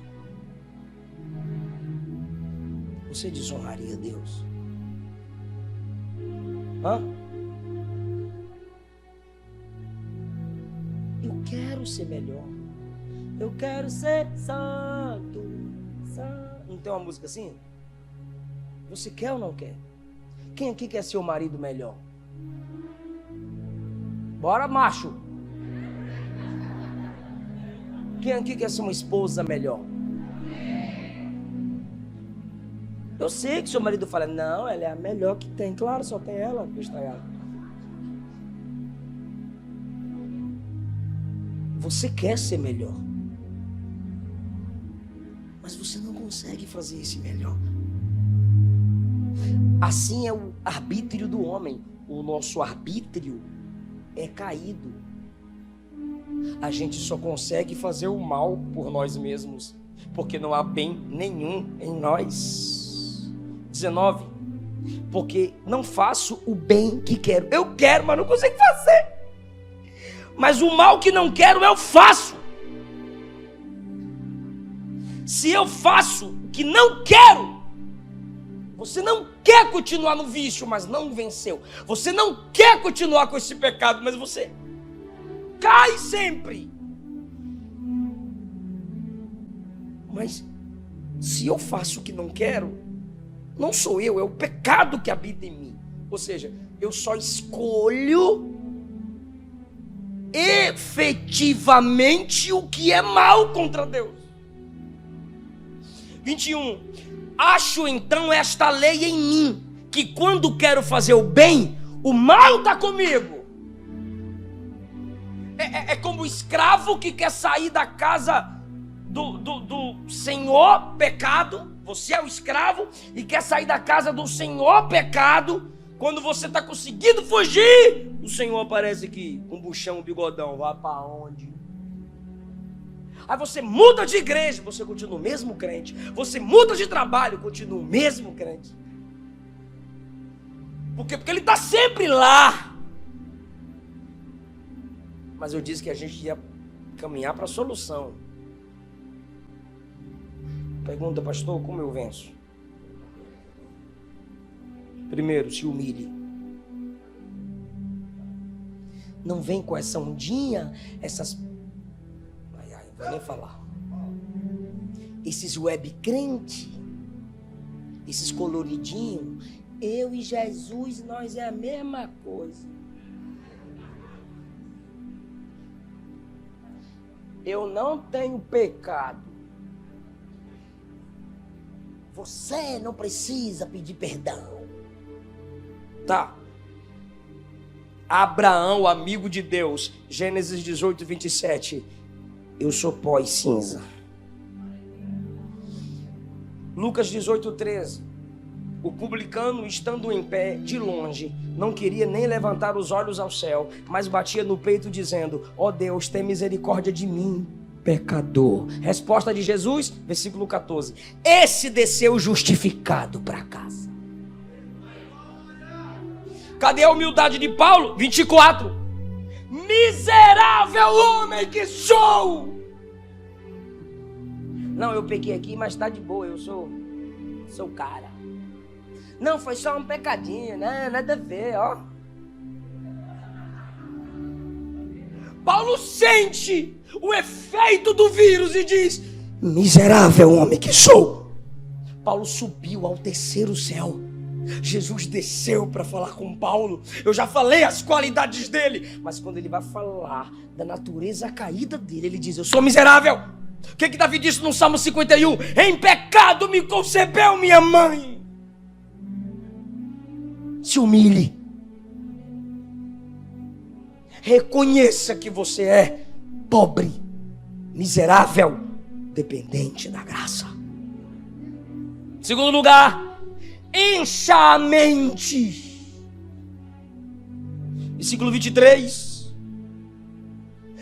você desonraria a Deus? Hã? Eu quero ser melhor. Eu quero ser santo, santo. Não tem uma música assim? Você quer ou não quer? Quem aqui quer ser o marido melhor? Bora, macho. Quem aqui quer ser uma esposa melhor? Eu sei que seu marido fala, não, ela é a melhor que tem. Claro, só tem ela, estragado. Você quer ser melhor, mas você não consegue fazer esse melhor. Assim é o arbítrio do homem. O nosso arbítrio é caído. A gente só consegue fazer o mal por nós mesmos, porque não há bem nenhum em nós. 19. Porque não faço o bem que quero. Eu quero, mas não consigo fazer. Mas o mal que não quero, eu faço. Se eu faço o que não quero, você não quer continuar no vício, mas não venceu. Você não quer continuar com esse pecado, mas você cai sempre. Mas se eu faço o que não quero, não sou eu, é o pecado que habita em mim. Ou seja, eu só escolho efetivamente o que é mal contra Deus. 21. Acho então esta lei em mim, que quando quero fazer o bem, o mal está comigo. É como o escravo que quer sair da casa do senhor pecado. Você é o escravo e quer sair da casa do senhor pecado. Quando você está conseguindo fugir, o senhor aparece aqui com buchão, bigodão. Vai para onde? Aí você muda de igreja, você continua o mesmo crente. Você muda de trabalho, continua o mesmo crente. Por quê? Porque ele está sempre lá. Mas eu disse que a gente ia caminhar para a solução. Pergunta, pastor, como eu venço? Primeiro, se humilhe. Não vem com essa ondinha, essas... não vou nem falar. Esses web crente, esses coloridinhos. Eu e Jesus, nós é a mesma coisa. Eu não tenho pecado. Você não precisa pedir perdão. Tá. Abraão, amigo de Deus, Gênesis 18, 27. Eu sou pó e cinza. Lucas 18, 13. O publicano, estando em pé, de longe, não queria nem levantar os olhos ao céu, mas batia no peito dizendo: ó Deus, tem misericórdia de mim, pecador. Resposta de Jesus, versículo 14. Esse desceu justificado para casa. Cadê a humildade de Paulo? 24. Miserável homem que sou! Não, eu peguei aqui, mas tá de boa, eu sou cara. Não, foi só um pecadinho, né? Nada a ver, ó. Paulo sente o efeito do vírus e diz: miserável homem que sou. Paulo subiu ao terceiro céu. Jesus desceu para falar com Paulo. Eu já falei as qualidades dele, mas quando ele vai falar da natureza caída dele, ele diz: eu sou miserável. O que Davi disse no Salmo 51? Em pecado me concebeu minha mãe. Se humilhe. Reconheça que você é pobre, miserável, dependente da graça. Segundo lugar, encha a mente. Versículo 23.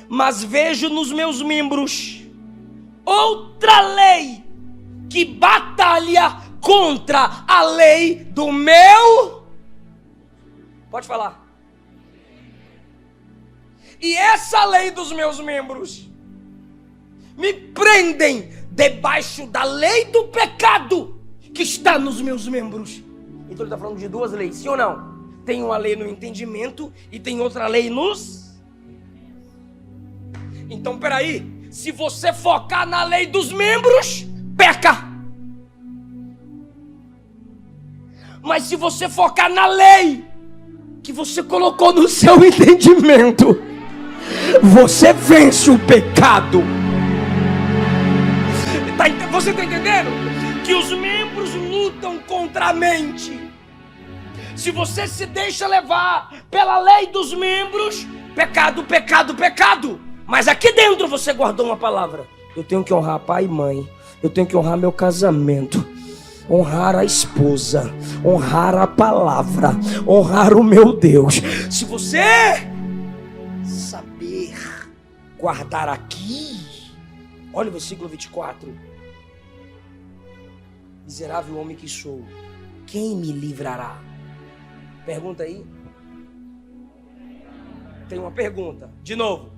Mas vejo nos meus membros outra lei que batalha contra a lei do meu. Pode falar. E essa lei dos meus membros me prendem debaixo da lei do pecado que está nos meus membros. Então ele está falando de duas leis, sim ou não? Tem uma lei no entendimento e tem outra lei nos. Então peraí, se você focar na lei dos membros, peca. Mas se você focar na lei que você colocou no seu entendimento, você vence o pecado. Você está entendendo? Que os membros lutam contra a mente. Se você se deixa levar pela lei dos membros, pecado, pecado, pecado. Mas aqui dentro você guardou uma palavra: eu tenho que honrar pai e mãe, eu tenho que honrar meu casamento, honrar a esposa, honrar a palavra, honrar o meu Deus. Se você saber guardar aqui, olha o versículo 24. Miserável homem que sou, quem me livrará? Pergunta aí. Tem uma pergunta, de novo.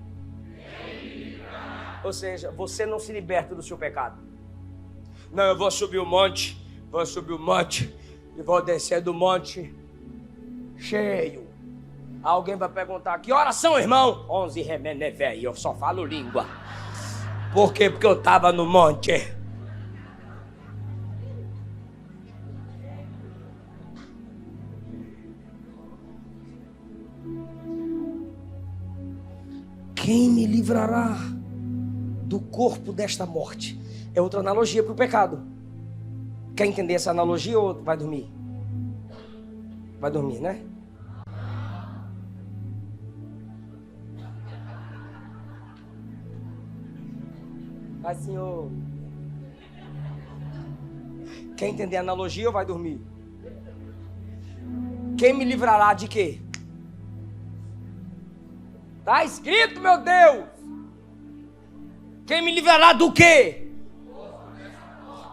Ou seja, você não se liberta do seu pecado. Não, eu vou subir o monte e vou descer do monte cheio. Alguém vai perguntar: que horas são, irmão? 11 remene velho, eu só falo língua. Por quê? Porque eu estava no monte. Quem me livrará do corpo desta morte? É outra analogia para o pecado. Quer entender essa analogia ou vai dormir? Vai dormir, né? Vai, senhor. Quer entender a analogia ou vai dormir? Quem me livrará de quê? Está escrito, meu Deus. Quem me livrará do quê?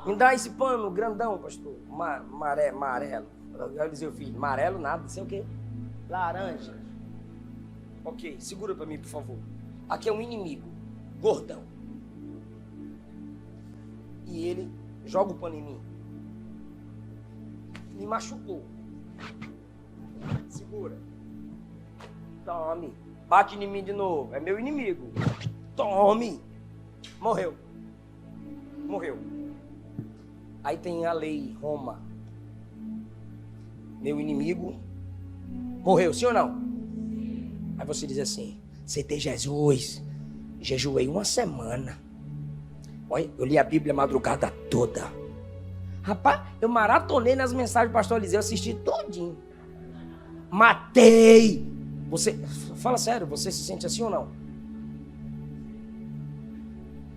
Me dá esse pano grandão, pastor. Amarelo. Eu ia dizer o filho, amarelo nada, não sei o quê. Laranja. Ok, segura para mim, por favor. Aqui é um inimigo, gordão. E ele joga o pano em mim. Me machucou. Segura. Tome. Bate em mim de novo. É meu inimigo. Tome. Morreu. Aí tem a lei, Roma. Meu inimigo morreu, sim ou não? Aí você diz assim: aceitei Jesus, jejuei uma semana. Olha, eu li a Bíblia a madrugada toda. Rapaz, eu maratonei nas mensagens do pastor Eliseu, assisti todinho. Matei. Você, fala sério, você se sente assim ou não?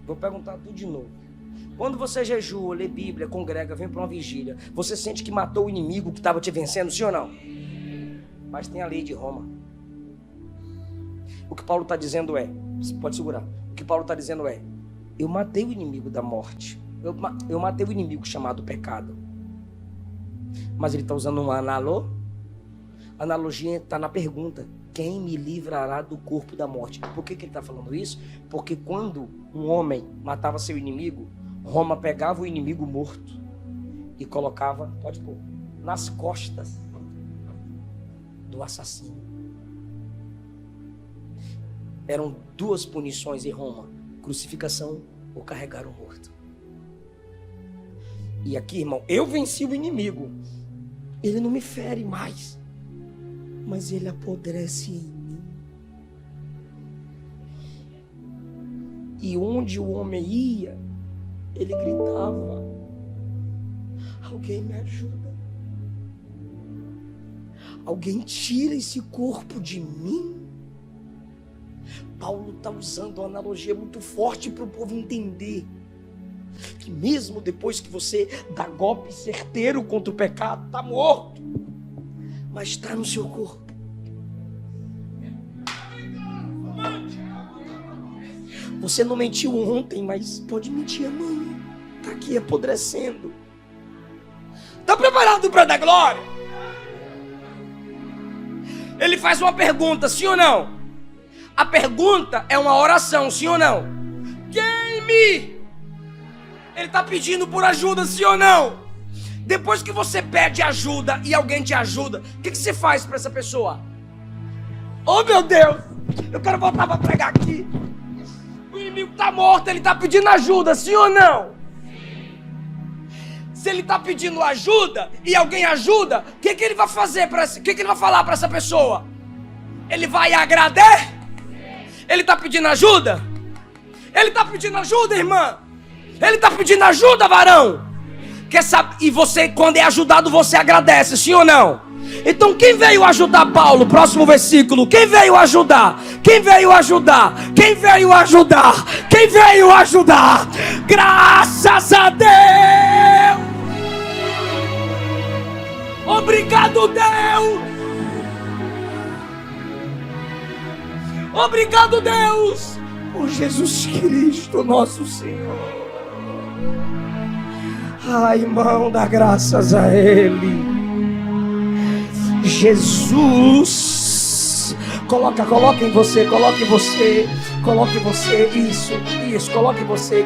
Vou perguntar tudo de novo. Quando você jejua, lê Bíblia, congrega, vem para uma vigília, você sente que matou o inimigo que estava te vencendo, sim ou não? Mas tem a lei de Roma. O que Paulo está dizendo é, você pode segurar, o que Paulo está dizendo é, eu matei o inimigo da morte, eu matei o inimigo chamado pecado. Mas ele está usando uma analogia está na pergunta, quem me livrará do corpo da morte? Por que ele está falando isso? Porque quando um homem matava seu inimigo, Roma pegava o inimigo morto e colocava, pode pôr, nas costas do assassino. Eram duas punições em Roma, crucificação ou carregar o morto. E aqui, irmão, eu venci o inimigo, ele não me fere mais, mas ele apodrece em mim. E onde o homem ia, ele gritava, alguém me ajuda, alguém tira esse corpo de mim. Paulo está usando uma analogia muito forte para o povo entender que mesmo depois que você dá golpe certeiro contra o pecado, está morto, mas está no seu corpo. Você não mentiu ontem, mas pode mentir amanhã. Está aqui apodrecendo. Está preparado para dar glória? Ele faz uma pergunta, sim ou não? A pergunta é uma oração, sim ou não? Quem me? Ele está pedindo por ajuda, sim ou não? Depois que você pede ajuda e alguém te ajuda, o que você faz para essa pessoa? Oh meu Deus, eu quero voltar para pregar aqui. O inimigo está morto, ele está pedindo ajuda, sim ou não? Se ele está pedindo ajuda e alguém ajuda, o que ele vai fazer? O que ele vai falar para essa pessoa? Ele vai agradecer? Ele está pedindo ajuda? Ele está pedindo ajuda, irmã? Ele está pedindo ajuda, varão? Quer saber? E você, quando é ajudado, você agradece, sim ou não? Então quem veio ajudar Paulo? Próximo versículo. Quem veio ajudar? Quem veio ajudar? Quem veio ajudar? Quem veio ajudar? Graças a Deus! Obrigado, Deus! Obrigado, Deus! Por Jesus Cristo, nosso Senhor. Ai, irmão, dá graças a Ele. Jesus, coloca em você, isso,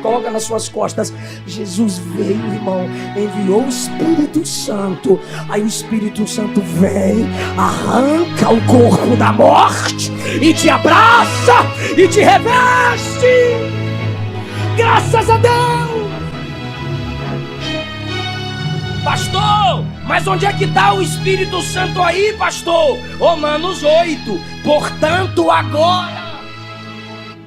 coloca nas suas costas. Jesus veio, irmão, enviou o Espírito Santo, aí o Espírito Santo vem, arranca o corpo da morte e te abraça e te reveste. Graças a Deus. Pastor, mas onde é que está o Espírito Santo aí, pastor? Romanos 8. Portanto, agora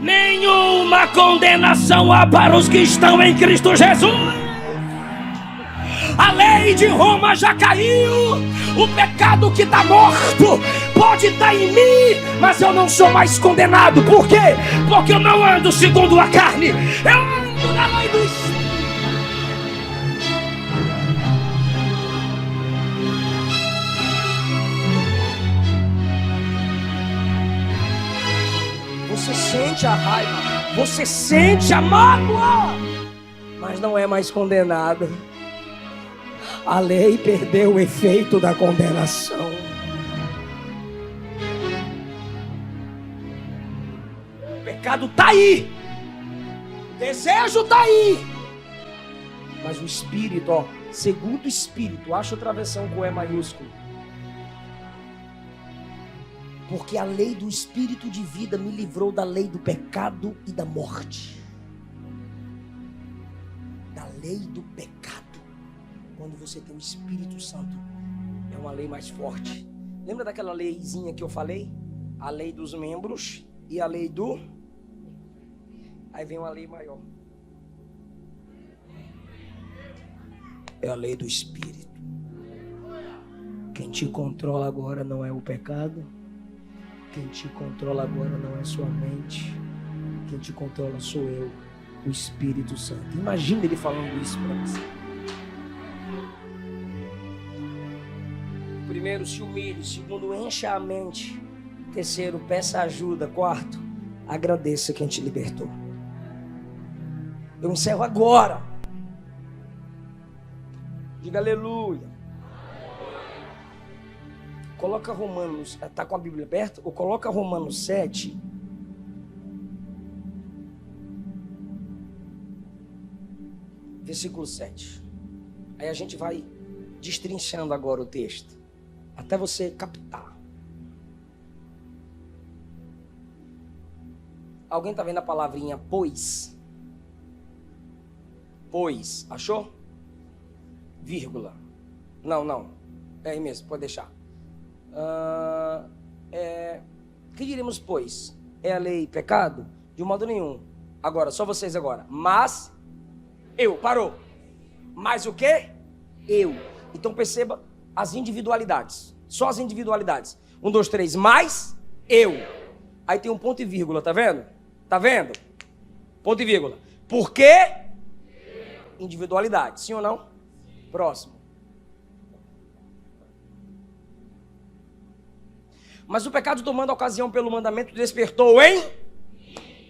nenhuma condenação há para os que estão em Cristo Jesus. A lei de Roma já caiu. O pecado que está morto pode estar em mim, mas eu não sou mais condenado. Por quê? Porque eu não ando segundo a carne, eu ando na lei do Espírito. Você sente a raiva, você sente a mágoa, mas não é mais condenado. A lei perdeu o efeito da condenação. O pecado está aí, o desejo está aí, mas o Espírito, segundo o Espírito, acha outra versão com E maiúsculo. Porque a lei do Espírito de vida me livrou da lei do pecado e da morte. Da lei do pecado. Quando você tem o Espírito Santo, é uma lei mais forte. Lembra daquela leizinha que eu falei? A lei dos membros e a lei do... Aí vem uma lei maior. É a lei do Espírito. Quem te controla agora não é o pecado. Quem te controla agora não é sua mente. Quem te controla sou eu. o Espírito Santo. Imagina ele falando isso para você. Primeiro, se humilhe. Segundo, encha a mente. Terceiro, peça ajuda. Quarto, agradeça quem te libertou. Eu encerro agora. Diga aleluia. Coloca Romanos, está com a Bíblia aberta? Ou coloca Romanos 7. Versículo 7. Aí a gente vai destrinchando agora o texto, até você captar. Alguém está vendo a palavrinha pois? Pois, achou? Vírgula. Não. É aí mesmo, pode deixar. Que diremos, pois? É a lei pecado? De modo nenhum. Agora, só vocês agora. Mas eu, parou. Mas o quê? Eu. Então perceba as individualidades. Só as individualidades. 1, 2, 3, mais eu. Aí tem um ponto e vírgula, tá vendo? Tá vendo? Ponto e vírgula. Por quê? Individualidade, sim ou não? Próximo. Mas o pecado, tomando a ocasião pelo mandamento, despertou em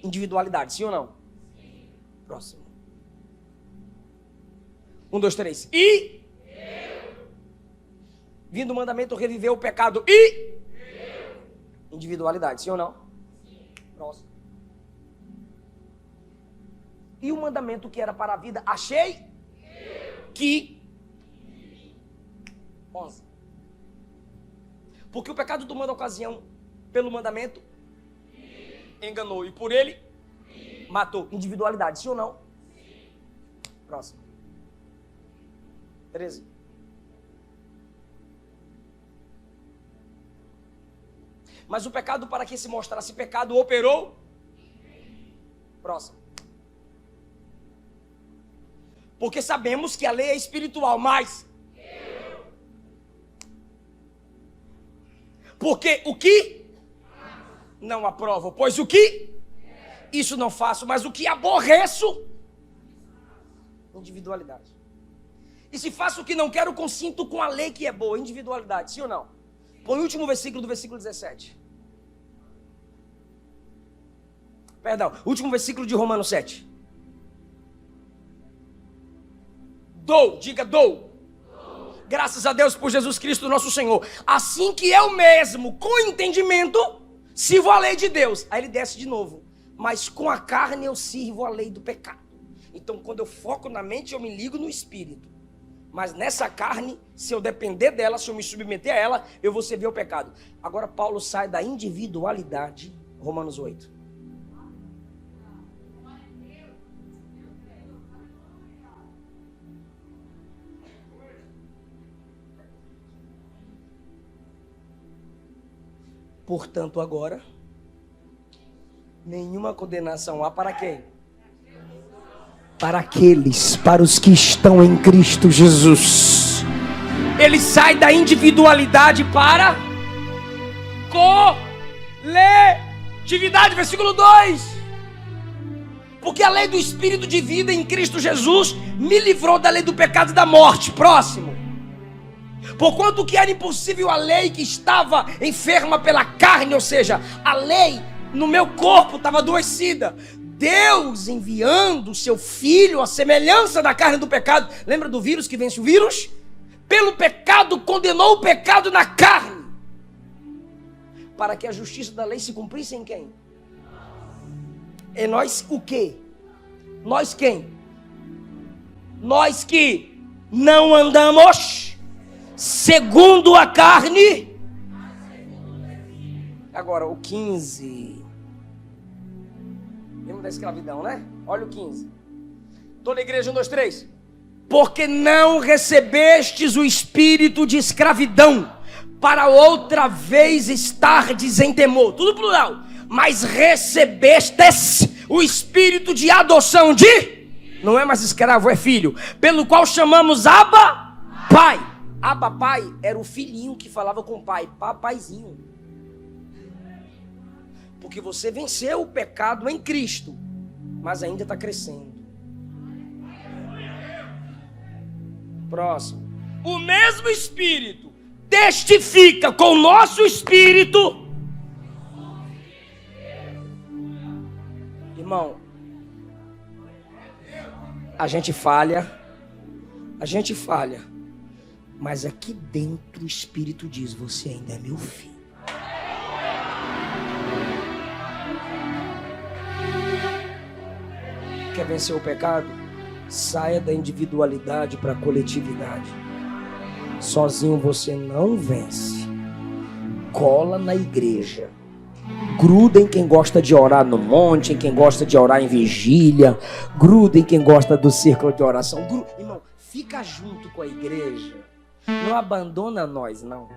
individualidade, sim ou não? Próximo. 1, 2, 3. E vindo o mandamento, reviveu o pecado e individualidade, sim ou não? Próximo. E o mandamento que era para a vida, achei que 11. Porque o pecado, tomando a ocasião pelo mandamento, enganou, e por ele matou. Individualidade, sim ou não? Próximo. 13. Mas o pecado, para que se mostrasse pecado, operou. Próximo. Porque sabemos que a lei é espiritual, mas porque o que não aprovo, pois o que isso não faço, mas o que aborreço, individualidade. E se faço o que não quero, consinto com a lei que é boa, individualidade, sim ou não? Põe o último versículo do versículo 17. Perdão, último versículo de Romanos 7. Diga dou. Graças a Deus por Jesus Cristo nosso Senhor. Assim que eu mesmo, com entendimento, sirvo a lei de Deus. Aí ele desce de novo. Mas com a carne eu sirvo a lei do pecado. Então quando eu foco na mente, eu me ligo no espírito. Mas nessa carne, se eu depender dela, se eu me submeter a ela, eu vou servir ao pecado. Agora Paulo sai da individualidade. Romanos 8. Portanto, agora, nenhuma condenação há para quem? Para os que estão em Cristo Jesus. Ele sai da individualidade para coletividade, versículo 2. Porque a lei do Espírito de vida em Cristo Jesus me livrou da lei do pecado e da morte. Próximo. Porquanto que era impossível a lei que estava enferma pela carne, ou seja, a lei no meu corpo estava adoecida. Deus enviando o seu filho à semelhança da carne do pecado. Lembra do vírus que vence o vírus? Pelo pecado condenou o pecado na carne, para que a justiça da lei se cumprisse em quem? Em nós o quê? Nós quem? Nós que não andamos segundo a carne. Agora o 15. Lembra da escravidão, né? Olha o 15. Toda a igreja, 1, 2, 3. Porque não recebestes o espírito de escravidão, para outra vez estardes em temor. Tudo plural. Mas recebestes o espírito de adoção de... Não é mais escravo, é filho. Pelo qual chamamos Abba, Pai. Abba, Pai, era o filhinho que falava com o pai. Papaizinho. Porque você venceu o pecado em Cristo. mas ainda está crescendo. Próximo. O mesmo Espírito testifica com o nosso espírito. Irmão, a gente falha, mas aqui dentro o Espírito diz: você ainda é meu filho. Quer vencer o pecado? Saia da individualidade para a coletividade. Sozinho você não vence. Cola na igreja. Gruda em quem gosta de orar no monte, em quem gosta de orar em vigília. Gruda em quem gosta do círculo de oração. Irmão, fica junto com a igreja. Não abandona nós, não.